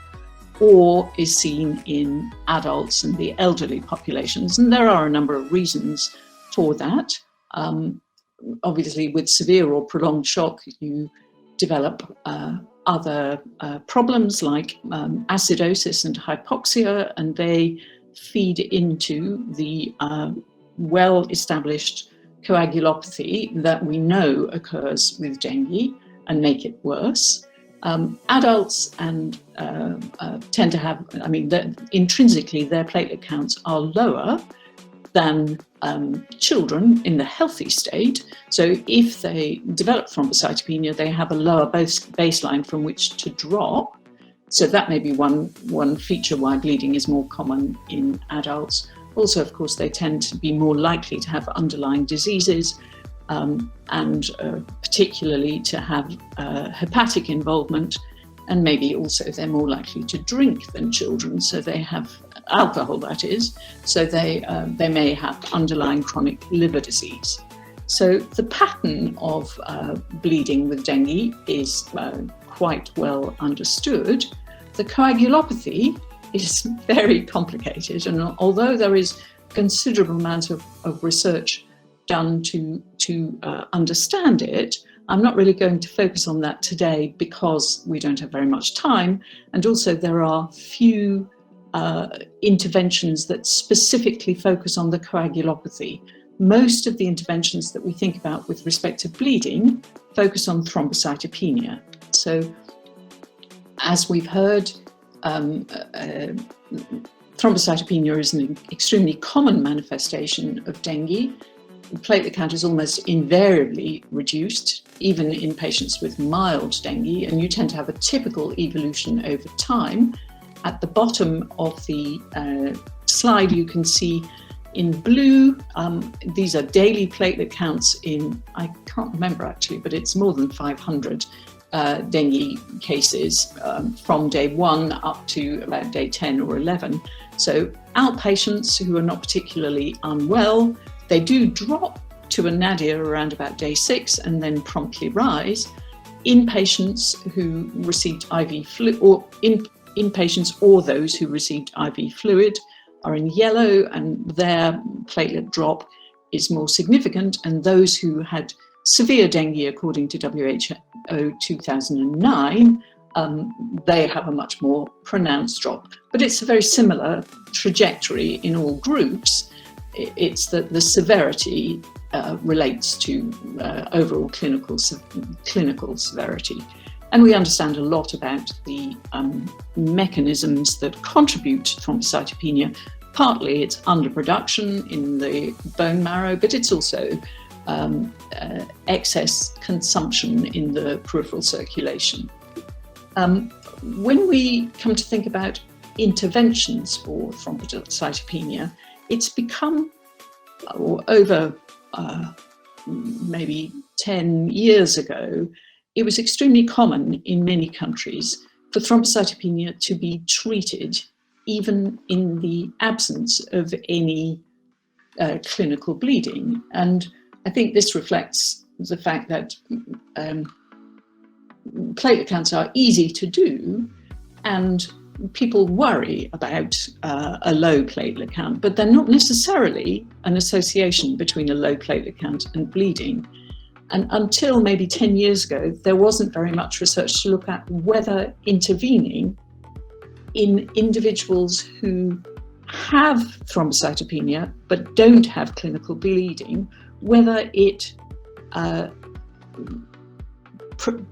or is seen in adults and the elderly populations. And there are a number of reasons for that. Obviously, with severe or prolonged shock, you develop other problems like acidosis and hypoxia, and they feed into the well-established coagulopathy that we know occurs with dengue and make it worse. Adults and tend to have, intrinsically their platelet counts are lower than children in the healthy state. So if they develop thrombocytopenia, they have a lower baseline from which to drop. So that may be one feature why bleeding is more common in adults. Also, of course, they tend to be more likely to have underlying diseases, and particularly to have hepatic involvement, and maybe also they're more likely to drink than children, so they have alcohol, that is, so they may have underlying chronic liver disease. So the pattern of bleeding with dengue is quite well understood. The coagulopathy is very complicated, and although there is considerable amount of research done to understand it, I'm not really going to focus on that today because we don't have very much time, and also there are few interventions that specifically focus on the coagulopathy. Most of the interventions that we think about with respect to bleeding focus on thrombocytopenia. So, as we've heard, thrombocytopenia is an extremely common manifestation of dengue. The platelet count is almost invariably reduced, even in patients with mild dengue, and you tend to have a typical evolution over time. At the bottom of the slide, you can see in blue, these are daily platelet counts in, I can't remember actually, but it's more than 500 dengue cases from day 1 up to about day 10 or 11. So outpatients who are not particularly unwell, they do drop to a nadir around about day 6 and then promptly rise. Inpatients who received IV fluid, or inpatients or those who received IV fluid, are in yellow, and their platelet drop is more significant, and those who had severe dengue, according to WHO 2009, they have a much more pronounced drop. But it's a very similar trajectory in all groups. It's that the severity relates to overall clinical severity. And we understand a lot about the mechanisms that contribute to thrombocytopenia. Partly it's underproduction in the bone marrow, but it's also excess consumption in the peripheral circulation. When we come to think about interventions for thrombocytopenia, it's become, over maybe 10 years ago, it was extremely common in many countries for thrombocytopenia to be treated even in the absence of any clinical bleeding. And I think this reflects the fact that platelet counts are easy to do, and people worry about a low platelet count, but they're not necessarily an association between a low platelet count and bleeding. And until maybe 10 years ago, there wasn't very much research to look at whether intervening in individuals who have thrombocytopenia but don't have clinical bleeding, whether it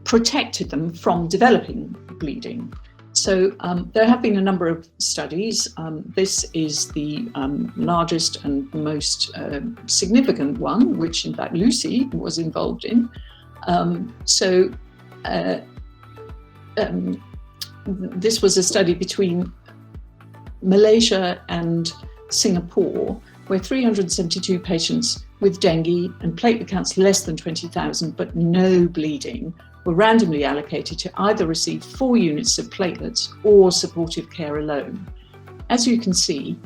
protected them from developing bleeding. So there have been a number of studies. This is the largest and most significant one, which in fact Lucy was involved in. This was a study between Malaysia and Singapore, where 372 patients with dengue and platelet counts less than 20,000 but no bleeding were randomly allocated to either receive 4 units of platelets or supportive care alone. As you can see,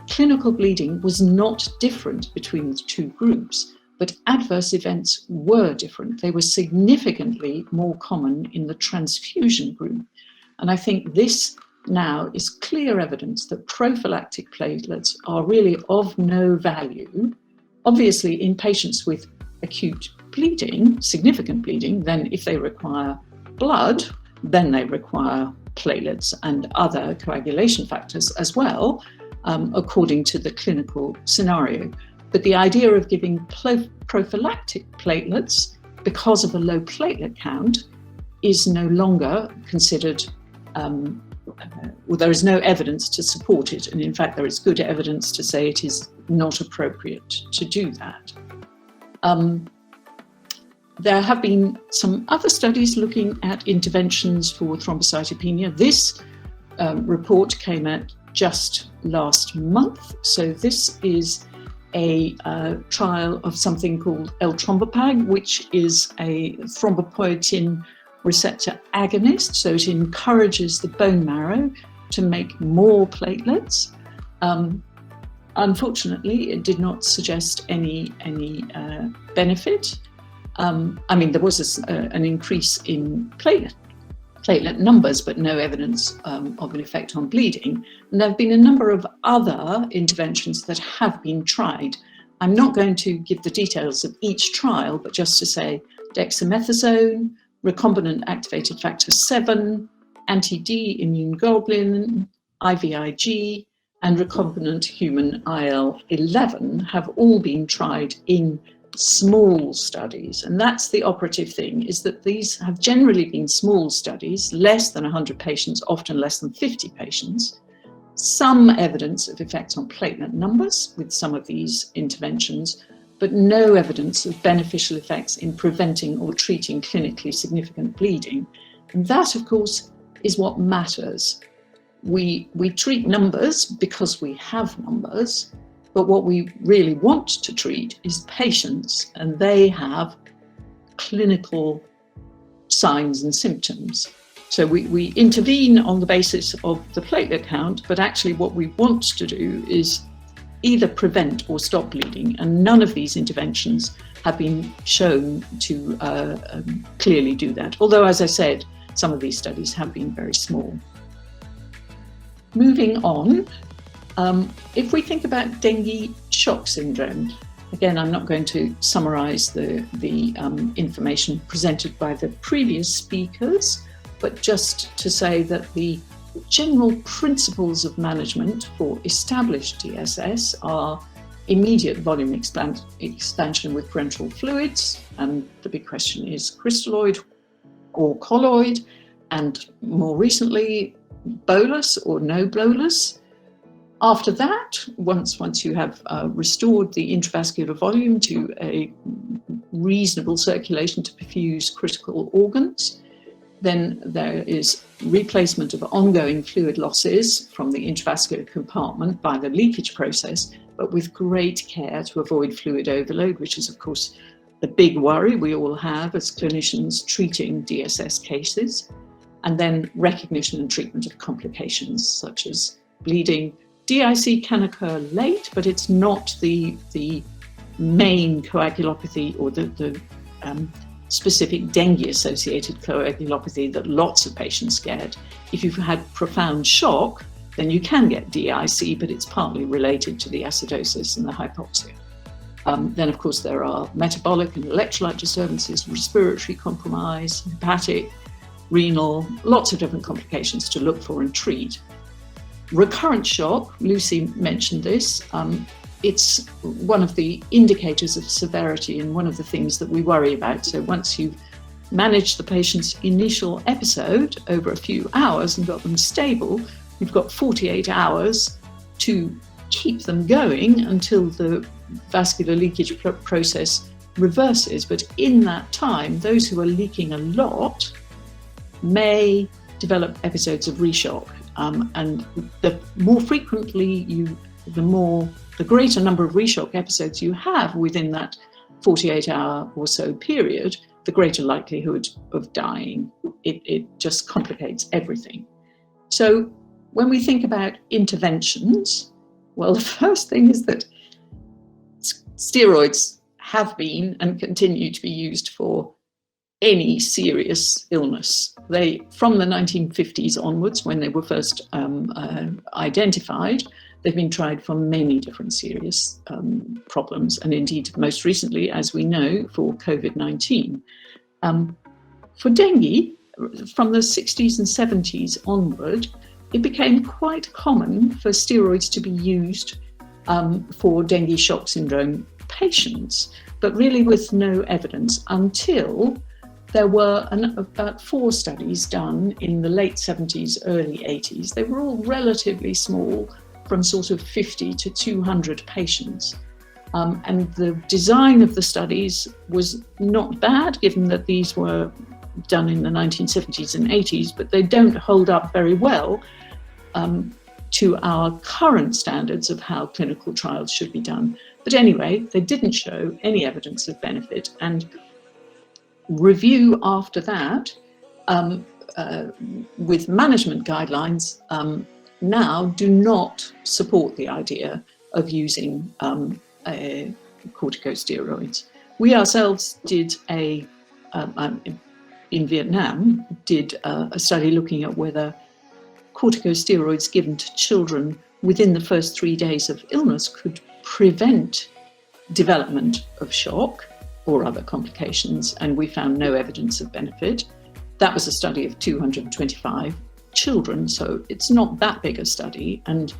clinical bleeding was not different between the two groups, but adverse events were different. They were significantly more common in the transfusion group. And I think this now is clear evidence that prophylactic platelets are really of no value. Obviously, in patients with acute bleeding, significant bleeding, then if they require blood, then they require platelets and other coagulation factors as well, according to the clinical scenario. But the idea of giving prophylactic platelets because of a low platelet count is no longer considered, well, there is no evidence to support it. And in fact, there is good evidence to say it is not appropriate to do that. There have been some other studies looking at interventions for thrombocytopenia. This report came out just last month. So this is a trial of something called L-Trombopag, which is a thrombopoietin receptor agonist. So it encourages the bone marrow to make more platelets. Unfortunately, it did not suggest any benefit. I mean, there was an increase in platelet numbers, but no evidence of an effect on bleeding. And there have been a number of other interventions that have been tried. I'm not going to give the details of each trial, but just to say dexamethasone, recombinant activated factor 7, anti-D immune globulin, IVIG, and recombinant human IL-11 have all been tried in small studies. And that's the operative thing, is that these have generally been small studies, less than 100 patients, often less than 50 patients. Some evidence of effects on platelet numbers with some of these interventions, but no evidence of beneficial effects in preventing or treating clinically significant bleeding. And that, of course, is what matters. We treat numbers because we have numbers, but what we really want to treat is patients, and they have clinical signs and symptoms. So we intervene on the basis of the platelet count, but actually what we want to do is either prevent or stop bleeding, and none of these interventions have been shown to clearly do that. Although, as I said, some of these studies have been very small. Moving on, if we think about dengue shock syndrome, again, I'm not going to summarize the information presented by the previous speakers, but just to say that the general principles of management for established DSS are immediate volume expansion with parenteral fluids, and the big question is crystalloid or colloid, and more recently, bolus or no bolus. After that, once you have restored the intravascular volume to a reasonable circulation to perfuse critical organs, then there is replacement of ongoing fluid losses from the intravascular compartment by the leakage process, but with great care to avoid fluid overload, which is, of course, the big worry we all have as clinicians treating DSS cases. And then recognition and treatment of complications such as bleeding. DIC can occur late, but it's not the main coagulopathy or the specific dengue-associated coagulopathy that lots of patients get. If you've had profound shock, then you can get DIC, but it's partly related to the acidosis and the hypoxia. Then, of course, there are metabolic and electrolyte disturbances, respiratory compromise, hepatic, renal, lots of different complications to look for and treat. Recurrent shock, Lucy mentioned this, it's one of the indicators of severity and one of the things that we worry about. So once you've managed the patient's initial episode over a few hours and got them stable, you've got 48 hours to keep them going until the vascular leakage process reverses. But in that time, those who are leaking a lot may develop episodes of reshock. And the more frequently the greater number of reshock episodes you have within that 48-hour or so period, the greater likelihood of dying. It just complicates everything. So when we think about interventions, well, the first thing is that steroids have been and continue to be used for any serious illness. From the 1950s onwards, when they were first identified, they've been tried for many different serious problems, and indeed, most recently, as we know, for COVID-19. For dengue, from the 60s and 70s onward, it became quite common for steroids to be used for dengue shock syndrome patients, but really with no evidence until there were about 4 studies done in the late 70s, early 80s. They were all relatively small, from sort of 50 to 200 patients. And the design of the studies was not bad, given that these were done in the 1970s and 80s, but they don't hold up very well to our current standards of how clinical trials should be done. But anyway, they didn't show any evidence of benefit, and review after that with management guidelines now do not support the idea of using corticosteroids. We ourselves did in Vietnam, did a study looking at whether corticosteroids given to children within the first 3 days of illness could prevent development of shock or other complications, and we found no evidence of benefit. That was a study of 225 children, so it's not that big a study. And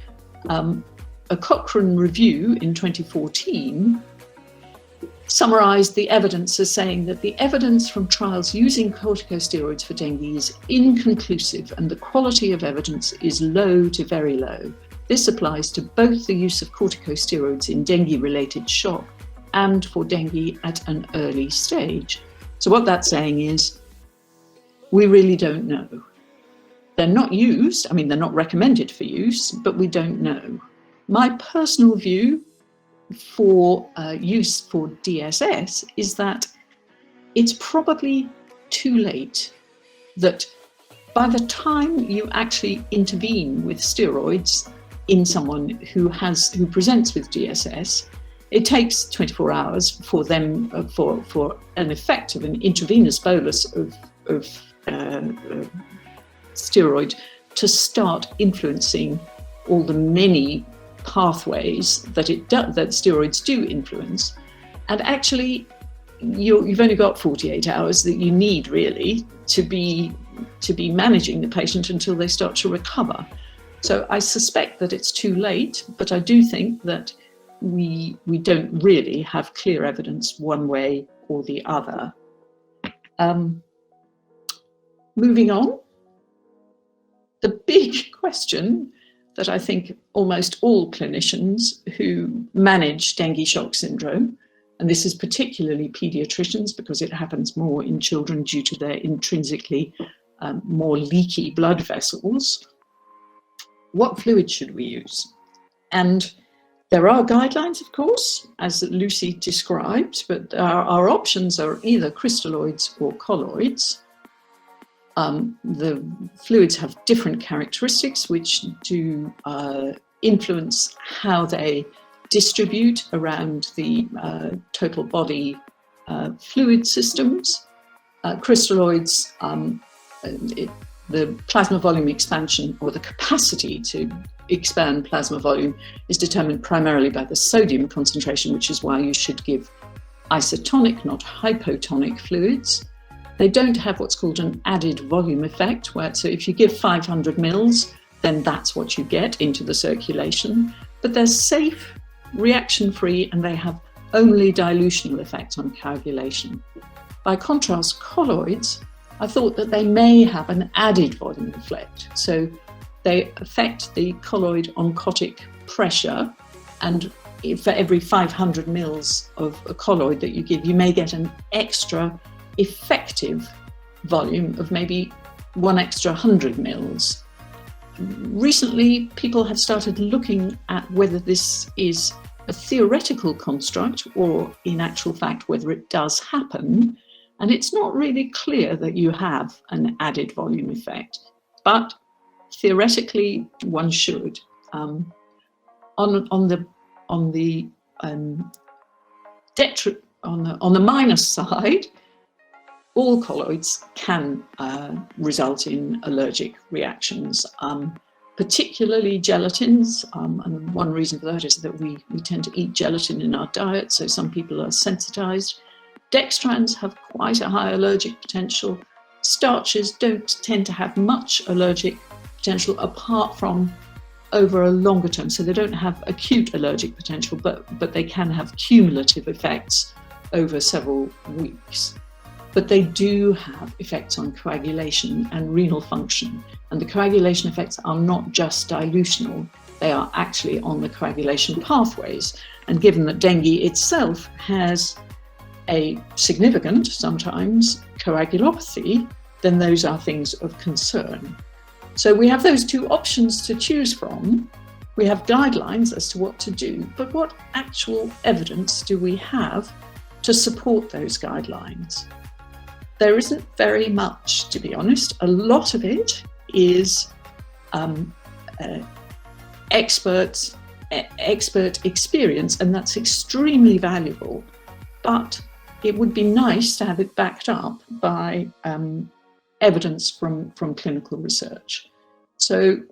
a Cochrane review in 2014 summarised the evidence as saying that the evidence from trials using corticosteroids for dengue is inconclusive and the quality of evidence is low to very low. This applies to both the use of corticosteroids in dengue-related shock and for dengue at an early stage. So what that's saying is, we really don't know. They're not used, I mean, they're not recommended for use, but we don't know. My personal view for use for DSS is that it's probably too late, that by the time you actually intervene with steroids in someone who presents with DSS, it takes 24 hours for them for an effect of an intravenous bolus of steroid to start influencing all the many pathways that steroids do influence. And actually, you've only got 48 hours that you need really to be managing the patient until they start to recover. So I suspect that it's too late, but I do think that we don't really have clear evidence one way or the other. Moving on, the big question that I think almost all clinicians who manage dengue shock syndrome, and this is particularly paediatricians because it happens more in children due to their intrinsically more leaky blood vessels, what fluid should we use? And there are guidelines, of course, as Lucy described, but our options are either crystalloids or colloids. The fluids have different characteristics which do influence how they distribute around the total body fluid systems. Crystalloids, the plasma volume expansion, or the capacity to expand plasma volume, is determined primarily by the sodium concentration, which is why you should give isotonic, not hypotonic fluids. They don't have what's called an added volume effect, so if you give 500 mils, then that's what you get into the circulation. But they're safe, reaction-free, and they have only dilutional effects on coagulation. By contrast, colloids, I thought that they may have an added volume effect. So they affect the colloid oncotic pressure, and for every 500 mils of a colloid that you give, you may get an extra effective volume of maybe one extra 100 mils. Recently, people have started looking at whether this is a theoretical construct or, in actual fact, whether it does happen. And it's not really clear that you have an added volume effect, but theoretically one should. On the minus side, all colloids can result in allergic reactions, particularly gelatins. And one reason for that is that we tend to eat gelatin in our diet, so some people are sensitized. Dextrans have quite a high allergic potential. Starches don't tend to have much allergic potential apart from over a longer term. So they don't have acute allergic potential, but they can have cumulative effects over several weeks. But they do have effects on coagulation and renal function. And the coagulation effects are not just dilutional, they are actually on the coagulation pathways. And given that dengue itself has a significant, sometimes, coagulopathy, then those are things of concern. So we have those two options to choose from. We have guidelines as to what to do, but what actual evidence do we have to support those guidelines? There isn't very much, to be honest. A lot of it is expert experience, and that's extremely valuable. But it would be nice to have it backed up by evidence from clinical research. So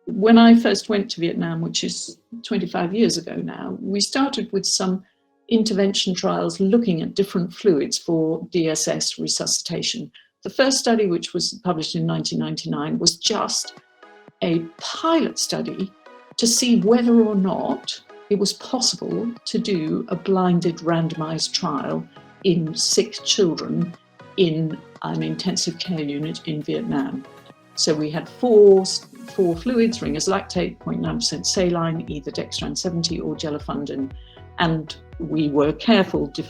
when I first went to Vietnam, which is 25 years ago now, we started with some intervention trials looking at different fluids for DSS resuscitation. The first study, which was published in 1999, was just a pilot study to see whether or not it was possible to do a blinded randomized trial in sick children in an intensive care unit in Vietnam. So we had four fluids, Ringer's lactate, 0.9% saline, either dextran 70 or gelafundin, and we were careful to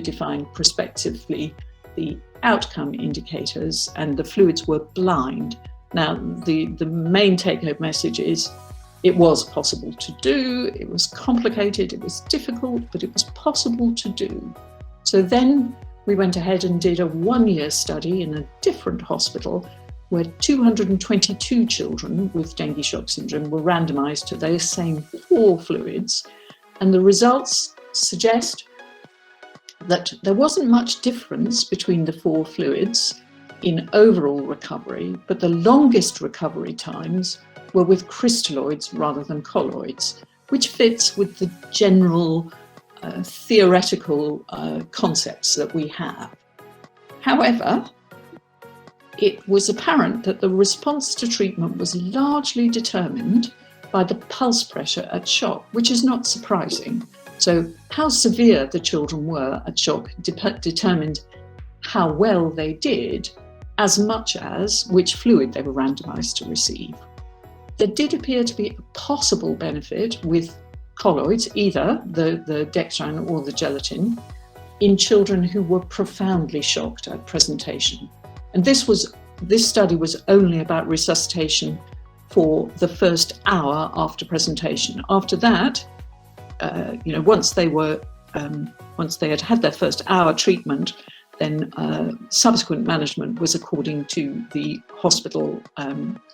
define prospectively the outcome indicators, and the fluids were blind. Now, the main take-home message is it was possible to do, it was complicated, it was difficult, but it was possible to do. So then we went ahead and did a one-year study in a different hospital where 222 children with dengue shock syndrome were randomized to those same four fluids. And the results suggest that there wasn't much difference between the four fluids in overall recovery, but the longest recovery times were with crystalloids rather than colloids, which fits with the general theoretical concepts that we have. However, it was apparent that the response to treatment was largely determined by the pulse pressure at shock, which is not surprising. So how severe the children were at shock determined how well they did, as much as which fluid they were randomized to receive. There did appear to be a possible benefit with colloids, either the dextran or the gelatin, in children who were profoundly shocked at presentation. And this study was only about resuscitation for the first hour after presentation. After that, once they had had their first hour treatment, then subsequent management was according to the hospital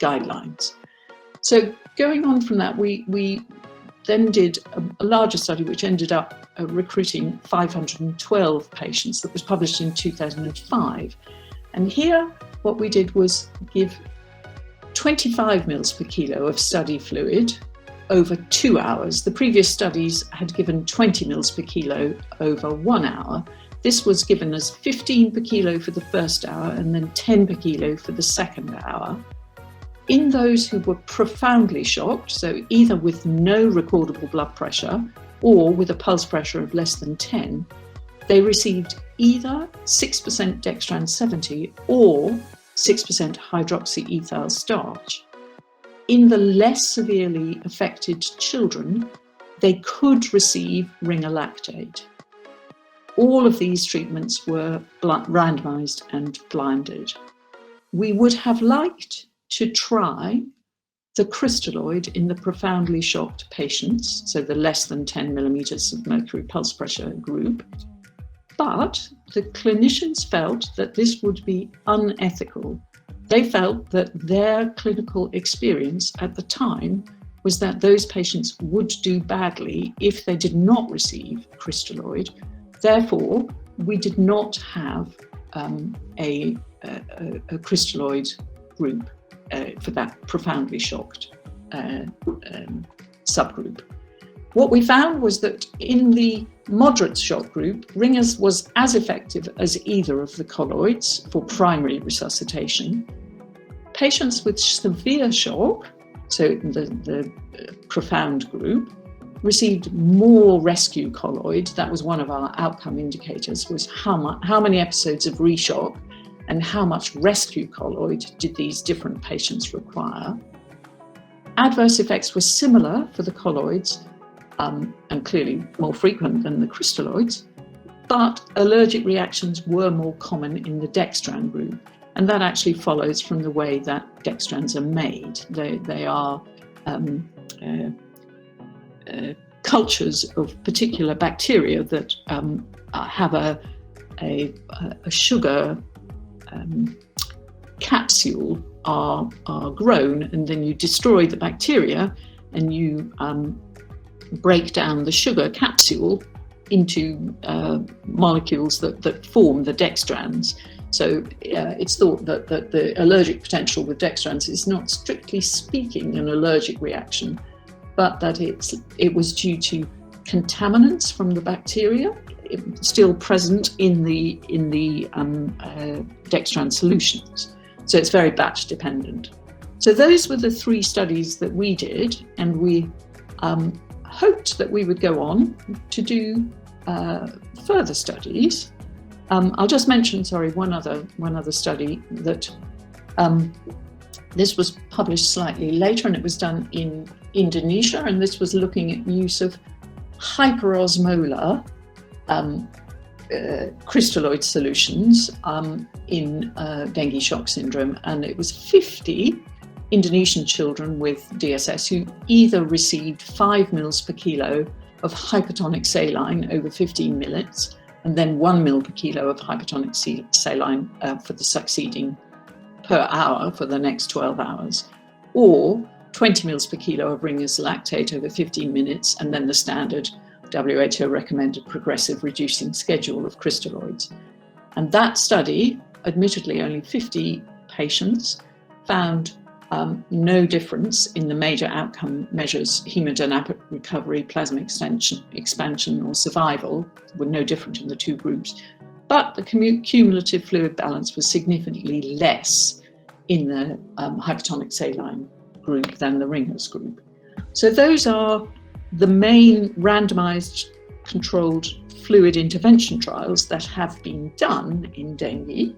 guidelines. So going on from that, we then did a larger study which ended up recruiting 512 patients that was published in 2005. And here what we did was give 25 mils per kilo of study fluid over 2 hours. The previous studies had given 20 mils per kilo over 1 hour. This was given as 15 per kilo for the first hour and then 10 per kilo for the second hour. In those who were profoundly shocked, so either with no recordable blood pressure or with a pulse pressure of less than 10, they received either 6% dextran 70 or 6% hydroxyethyl starch. In the less severely affected children, they could receive ringer lactate. All of these treatments were randomized and blinded. We would have liked to try the crystalloid in the profoundly shocked patients, so the less than 10 millimeters of mercury pulse pressure group, but the clinicians felt that this would be unethical. They felt that their clinical experience at the time was that those patients would do badly if they did not receive crystalloid. Therefore, we did not have a crystalloid group for that profoundly shocked subgroup. What we found was that in the moderate shock group, ringers was as effective as either of the colloids for primary resuscitation. Patients with severe shock, so the profound group, received more rescue colloid. That was one of our outcome indicators, was how many episodes of reshock and how much rescue colloid did these different patients require. Adverse effects were similar for the colloids and clearly more frequent than the crystalloids, but allergic reactions were more common in the dextran group. And that actually follows from the way that dextrans are made. They are cultures of particular bacteria that have a sugar capsule are grown, and then you destroy the bacteria and you break down the sugar capsule into molecules that form the dextrans. So it's thought that the allergic potential with dextrans is not strictly speaking an allergic reaction, but that it was due to contaminants from the bacteria still present in the dextran solutions. So it's very batch dependent. So those were the 3 studies that we did, and we hoped that we would go on to do further studies. I'll just mention, one other study that this was published slightly later, and it was done in Indonesia, and this was looking at use of hyperosmolar crystalloid solutions in dengue shock syndrome, and it was 50 Indonesian children with DSS who either received 5 mils per kilo of hypertonic saline over 15 minutes, and then 1 mil per kilo of hypertonic saline for the succeeding per hour for the next 12 hours, or 20 mils per kilo of ringers lactate over 15 minutes, and then the standard WHO recommended progressive reducing schedule of crystalloids. And that study, admittedly only 50 patients, found no difference in the major outcome measures, hemodynamic recovery, plasma expansion or survival were no different in the 2 groups, but the cumulative fluid balance was significantly less in the hypertonic saline group than the ringers group. So those are the main randomized controlled fluid intervention trials that have been done in dengue.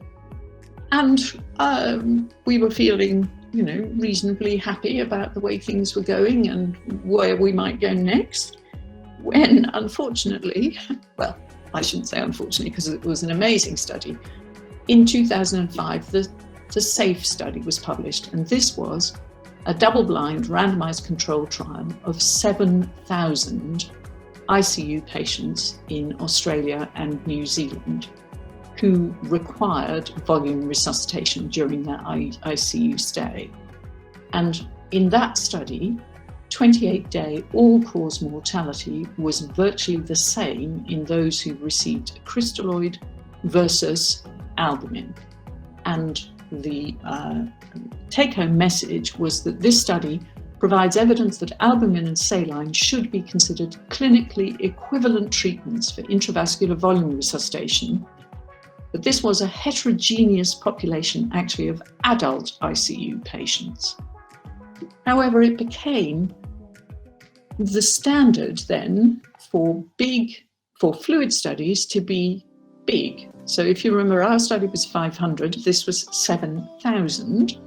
And we were feeling, reasonably happy about the way things were going and where we might go next, when unfortunately, well, I shouldn't say unfortunately because it was an amazing study, in 2005 the SAFE study was published, and this was a double-blind randomized controlled trial of 7,000 ICU patients in Australia and New Zealand who required volume resuscitation during their ICU stay. And in that study, 28-day all-cause mortality was virtually the same in those who received crystalloid versus albumin. And the take-home message was that this study provides evidence that albumin and saline should be considered clinically equivalent treatments for intravascular volume resuscitation, but this was a heterogeneous population actually of adult ICU patients. However, it became the standard then for fluid studies to be big. So if you remember, our study was 500, this was 7,000,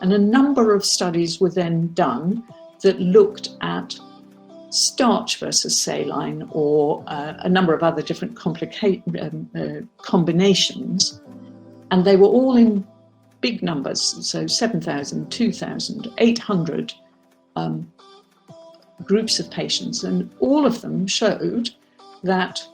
and a number of studies were then done that looked at starch versus saline, or a number of other different combinations, and they were all in big numbers, so 7,000, 2,000, 800 groups of patients, and all of them showed that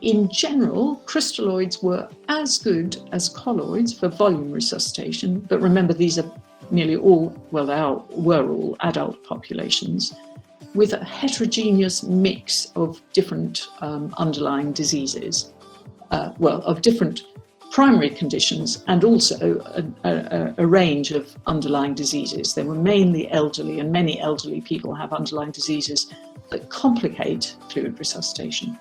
in general, crystalloids were as good as colloids for volume resuscitation, but remember these are nearly all, well, they were all adult populations, with a heterogeneous mix of different underlying diseases, of different primary conditions, and also a range of underlying diseases. They were mainly elderly, and many elderly people have underlying diseases that complicate fluid resuscitation.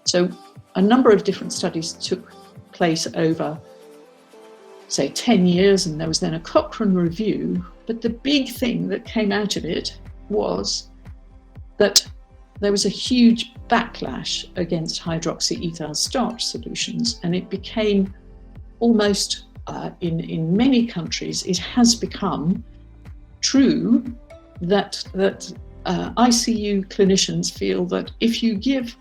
So a number of different studies took place over, say, 10 years, and there was then a Cochrane review. But the big thing that came out of it was that there was a huge backlash against hydroxyethyl starch solutions, and it became almost, in many countries, it has become true that ICU clinicians feel that if you give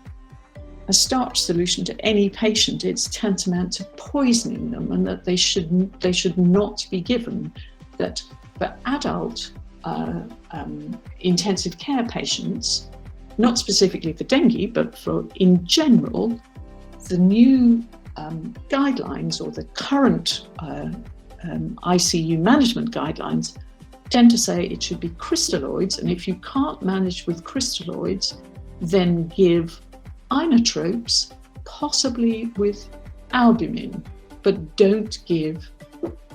a starch solution to any patient, it's tantamount to poisoning them, and that they should not be given. That for adult intensive care patients, not specifically for dengue, but for in general, the new guidelines, or the current ICU management guidelines, tend to say it should be crystalloids, and if you can't manage with crystalloids, then give inotropes, possibly with albumin, but don't give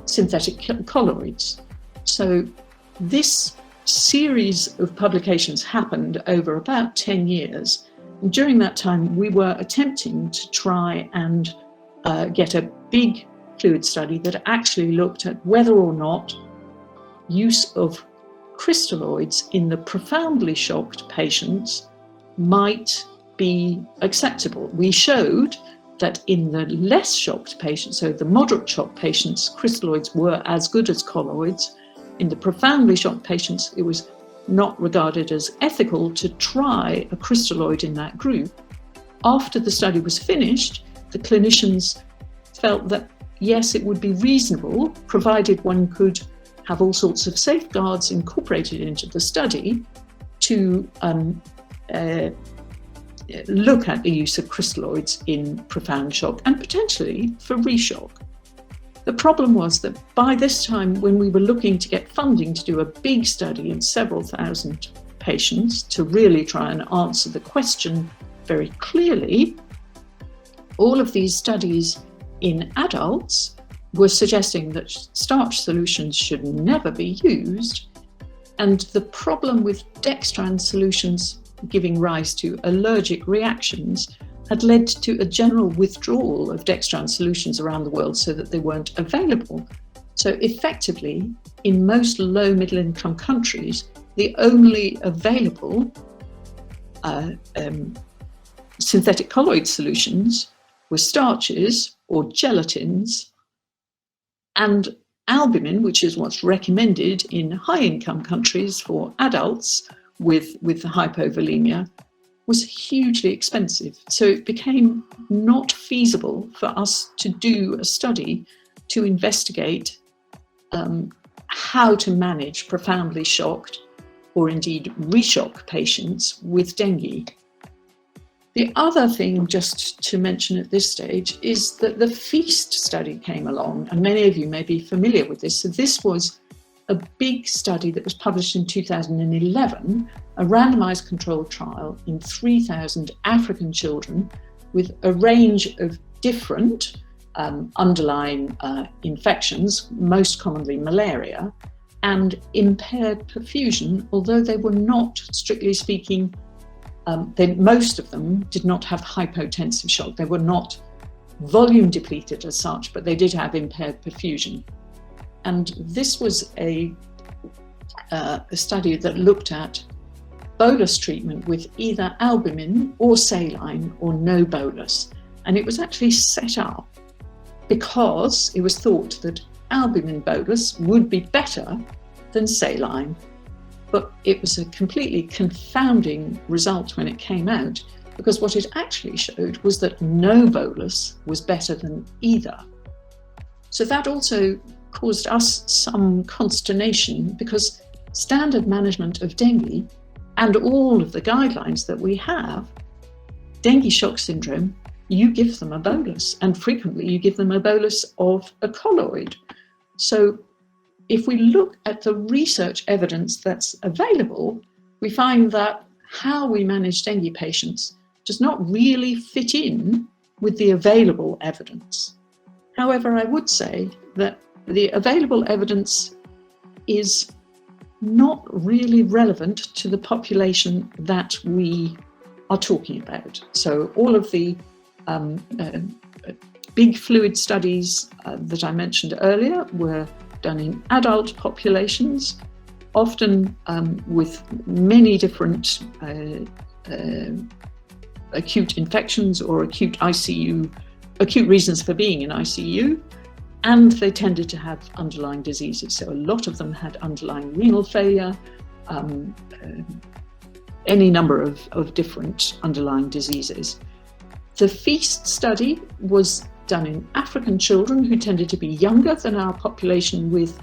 synthetic colloids. So this series of publications happened over about 10 years. And during that time, we were attempting to try and get a big fluid study that actually looked at whether or not use of crystalloids in the profoundly shocked patients might be acceptable. We showed that in the less shocked patients, so the moderate shocked patients, crystalloids were as good as colloids. In the profoundly shocked patients, it was not regarded as ethical to try a crystalloid in that group. After the study was finished, the clinicians felt that yes, it would be reasonable, provided one could have all sorts of safeguards incorporated into the study, to look at the use of crystalloids in profound shock and potentially for reshock. The problem was that by this time, when we were looking to get funding to do a big study in several thousand patients to really try and answer the question very clearly, all of these studies in adults were suggesting that starch solutions should never be used. And the problem with dextran solutions giving rise to allergic reactions had led to a general withdrawal of dextran solutions around the world so that they weren't available. So effectively, in most low middle income countries, the only available synthetic colloid solutions were starches or gelatins, and albumin, which is what's recommended in high income countries for adults with hypovolemia, was hugely expensive. So it became not feasible for us to do a study to investigate how to manage profoundly shocked or indeed reshock patients with dengue. The other thing, just to mention at this stage, is that the FEAST study came along, and many of you may be familiar with this. So this was a big study that was published in 2011, a randomized controlled trial in 3,000 African children with a range of different underlying infections, most commonly malaria, and impaired perfusion, although they were not, strictly speaking, most of them did not have hypotensive shock. They were not volume depleted as such, but they did have impaired perfusion. And this was a study that looked at bolus treatment with either albumin or saline or no bolus. And it was actually set up because it was thought that albumin bolus would be better than saline. But it was a completely confounding result when it came out, because what it actually showed was that no bolus was better than either. So that also caused us some consternation, because standard management of dengue and all of the guidelines that we have, dengue shock syndrome, you give them a bolus, and frequently you give them a bolus of a colloid. So if we look at the research evidence that's available, we find that how we manage dengue patients does not really fit in with the available evidence. However, I would say that the available evidence is not really relevant to the population that we are talking about. So all of the big fluid studies that I mentioned earlier were done in adult populations, often with many different acute infections or acute reasons for being in ICU, and they tended to have underlying diseases. So a lot of them had underlying renal failure, any number of different underlying diseases. The FEAST study was done in African children who tended to be younger than our population with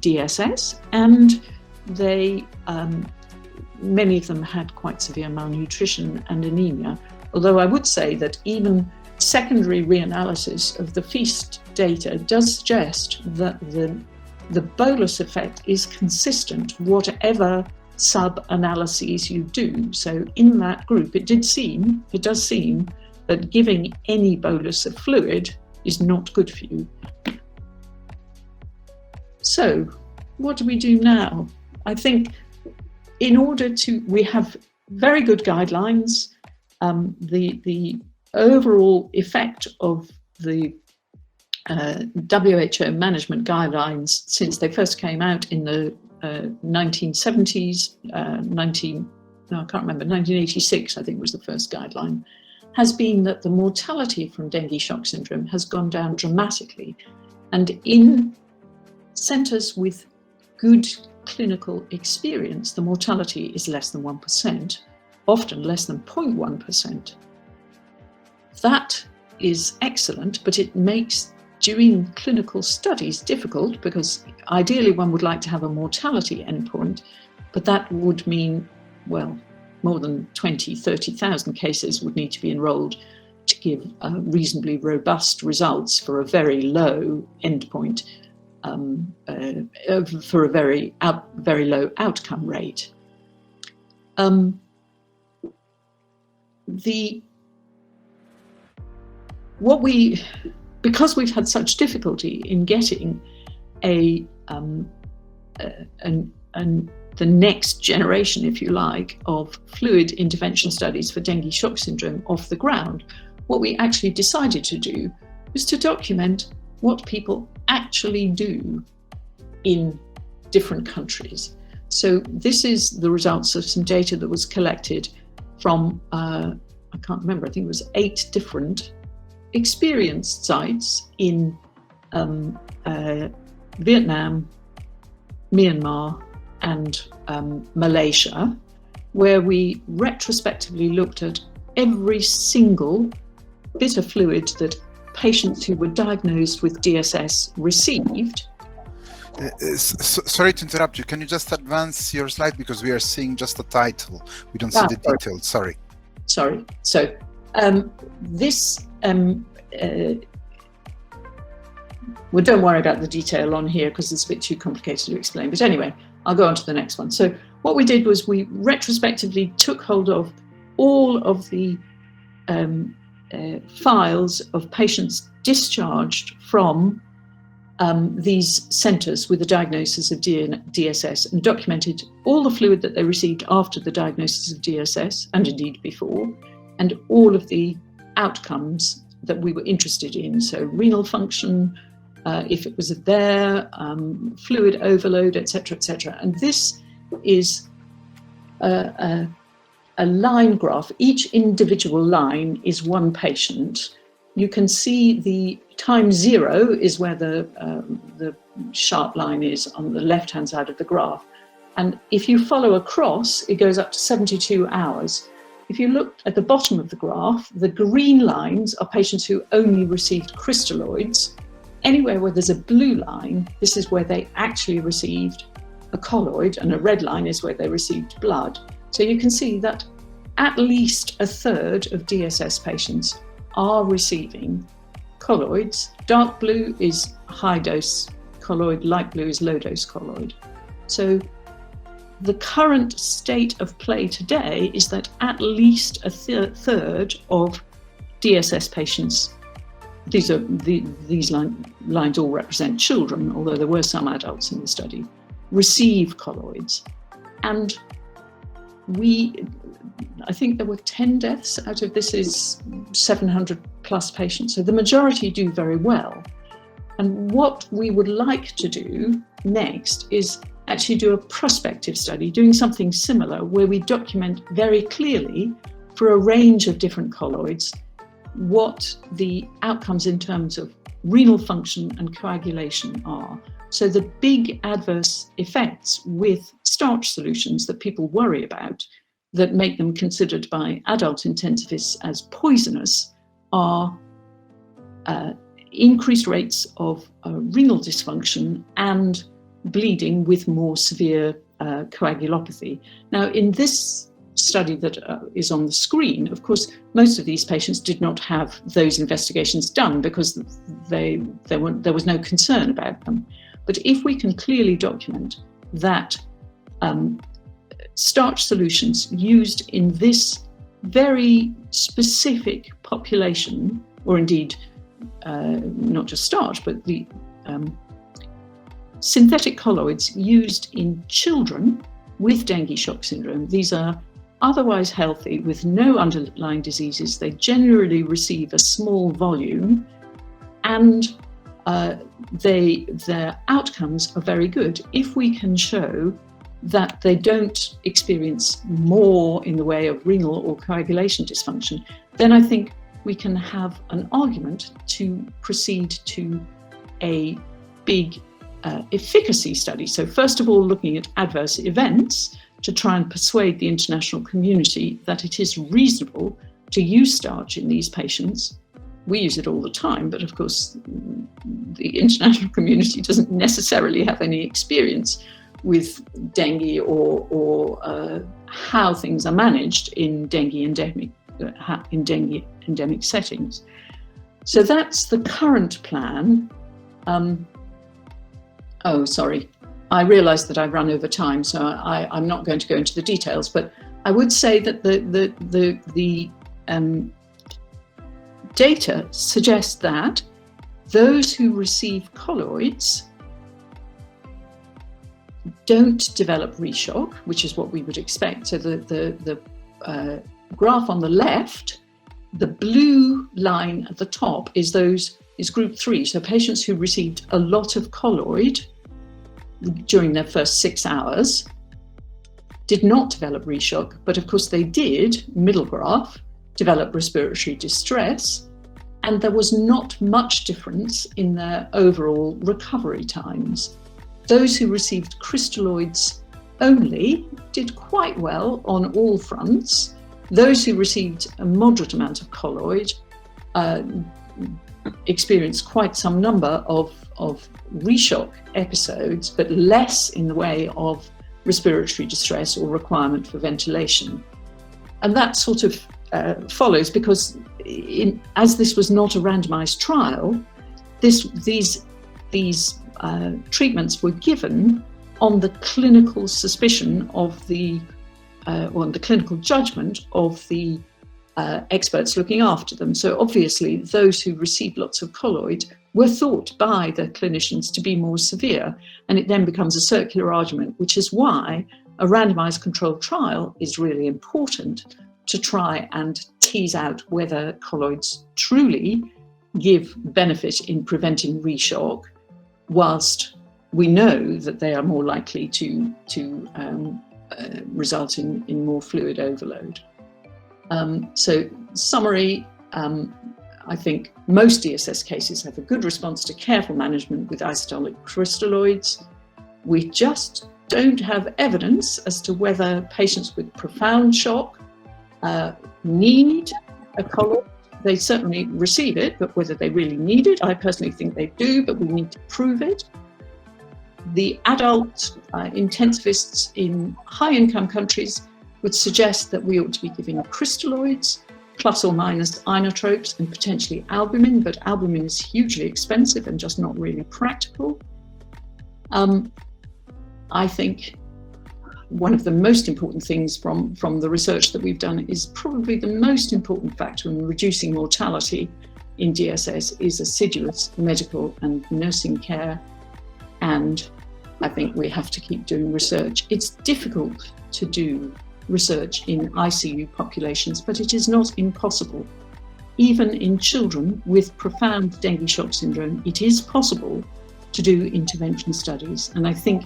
DSS, and they many of them had quite severe malnutrition and anemia. Although I would say that even secondary reanalysis of the FEAST data does suggest that the bolus effect is consistent whatever sub-analyses you do. So in that group, it does seem that giving any bolus of fluid is not good for you. So what do we do now? I think we have very good guidelines. The overall effect of the WHO management guidelines since they first came out in the 1970s, 1986 I think was the first guideline, has been that the mortality from dengue shock syndrome has gone down dramatically. And in centres with good clinical experience, the mortality is less than 1%, often less than 0.1%. That is excellent, but it makes doing clinical studies difficult, because ideally one would like to have a mortality endpoint, but that would mean, well, more than 20,000, 30,000 cases would need to be enrolled to give reasonably robust results for a very low endpoint, for a very low outcome rate. Because we've had such difficulty in getting the next generation, if you like, of fluid intervention studies for dengue shock syndrome off the ground, what we actually decided to do was to document what people actually do in different countries. So this is the results of some data that was collected from, I can't remember, I think it was 8 different experienced sites in Vietnam, Myanmar, and Malaysia, where we retrospectively looked at every single bit of fluid that patients who were diagnosed with DSS received, Sorry to interrupt you. Can you just advance your slide, because we are seeing just the title. We don't see the details. Sorry. Sorry. So this, well, don't worry about the detail on here because it's a bit too complicated to explain. But anyway, I'll go on to the next one. So what we did was we retrospectively took hold of all of the files of patients discharged from these centres with a diagnosis of DSS and documented all the fluid that they received after the diagnosis of DSS and indeed before, and all of the outcomes that we were interested in. So renal function, if it was there, fluid overload, etc., etc. And this is a line graph. Each individual line is one patient. You can see the time zero is where the sharp line is on the left-hand side of the graph. And if you follow across, it goes up to 72 hours. If you look at the bottom of the graph, the green lines are patients who only received crystalloids. Anywhere where there's a blue line, this is where they actually received a colloid, and a red line is where they received blood. So you can see that at least a third of DSS patients are receiving colloids. Dark blue is high dose colloid, light blue is low dose colloid. So the current state of play today is that at least a third of DSS patients, these lines all represent children, although there were some adults in the study, receive colloids. And I think there were 10 deaths out of this is 700 plus patients. So the majority do very well. And what we would like to do next is actually do a prospective study, doing something similar where we document very clearly for a range of different colloids what the outcomes in terms of renal function and coagulation are. So the big adverse effects with starch solutions that people worry about, that make them considered by adult intensivists as poisonous, are increased rates of renal dysfunction and bleeding with more severe coagulopathy. Now, in this study that is on the screen, of course, most of these patients did not have those investigations done because there was no concern about them. But if we can clearly document that starch solutions used in this very specific population, or indeed not just starch, but the synthetic colloids used in children with dengue shock syndrome, these are otherwise healthy with no underlying diseases. They generally receive a small volume, and their outcomes are very good. If we can show that they don't experience more in the way of renal or coagulation dysfunction, then I think we can have an argument to proceed to a big efficacy study. So first of all, looking at adverse events to try and persuade the international community that it is reasonable to use starch in these patients. We use it all the time, but of course, the international community doesn't necessarily have any experience with dengue or how things are managed in dengue endemic settings. So that's the current plan. Oh, sorry. I realised that I've run over time, so I'm not going to go into the details. But I would say that the data suggests that those who receive colloids don't develop reshock, which is what we would expect. So the graph on the left, the blue line at the top is group 3. So patients who received a lot of colloid during their first 6 hours did not develop reshock, but of course they did, middle graph, develop respiratory distress, and there was not much difference in their overall recovery times. Those who received crystalloids only did quite well on all fronts. Those who received a moderate amount of colloid experienced quite some number of reshock episodes, but less in the way of respiratory distress or requirement for ventilation. And that sort of follows because as this was not a randomized trial, these treatments were given on the clinical suspicion of the, or on the clinical judgment of the experts looking after them. So obviously those who received lots of colloid were thought by the clinicians to be more severe, and it then becomes a circular argument, which is why a randomized controlled trial is really important to try and tease out whether colloids truly give benefit in preventing reshock, whilst we know that they are more likely to result in more fluid overload. So summary, I think most DSS cases have a good response to careful management with isotonic crystalloids. We just don't have evidence as to whether patients with profound shock need a colloid. They certainly receive it, but whether they really need it, I personally think they do, but we need to prove it. The adult intensivists in high-income countries would suggest that we ought to be giving crystalloids, plus or minus inotropes and potentially albumin, but albumin is hugely expensive and just not really practical. I think one of the most important things from the research that we've done is probably the most important factor in reducing mortality in DSS is assiduous medical and nursing care. And I think we have to keep doing research. It's difficult to do research in ICU populations, but it is not impossible. Even in children with profound dengue shock syndrome, it is possible to do intervention studies. And I think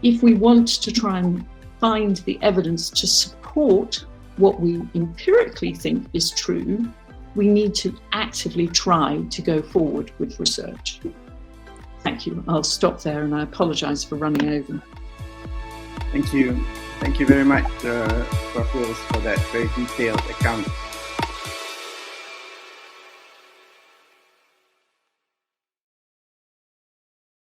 if we want to try and find the evidence to support what we empirically think is true, we need to actively try to go forward with research. Thank you. I'll stop there and I apologize for running over. Thank you. Thank you very much, Prof. Wills, for that very detailed account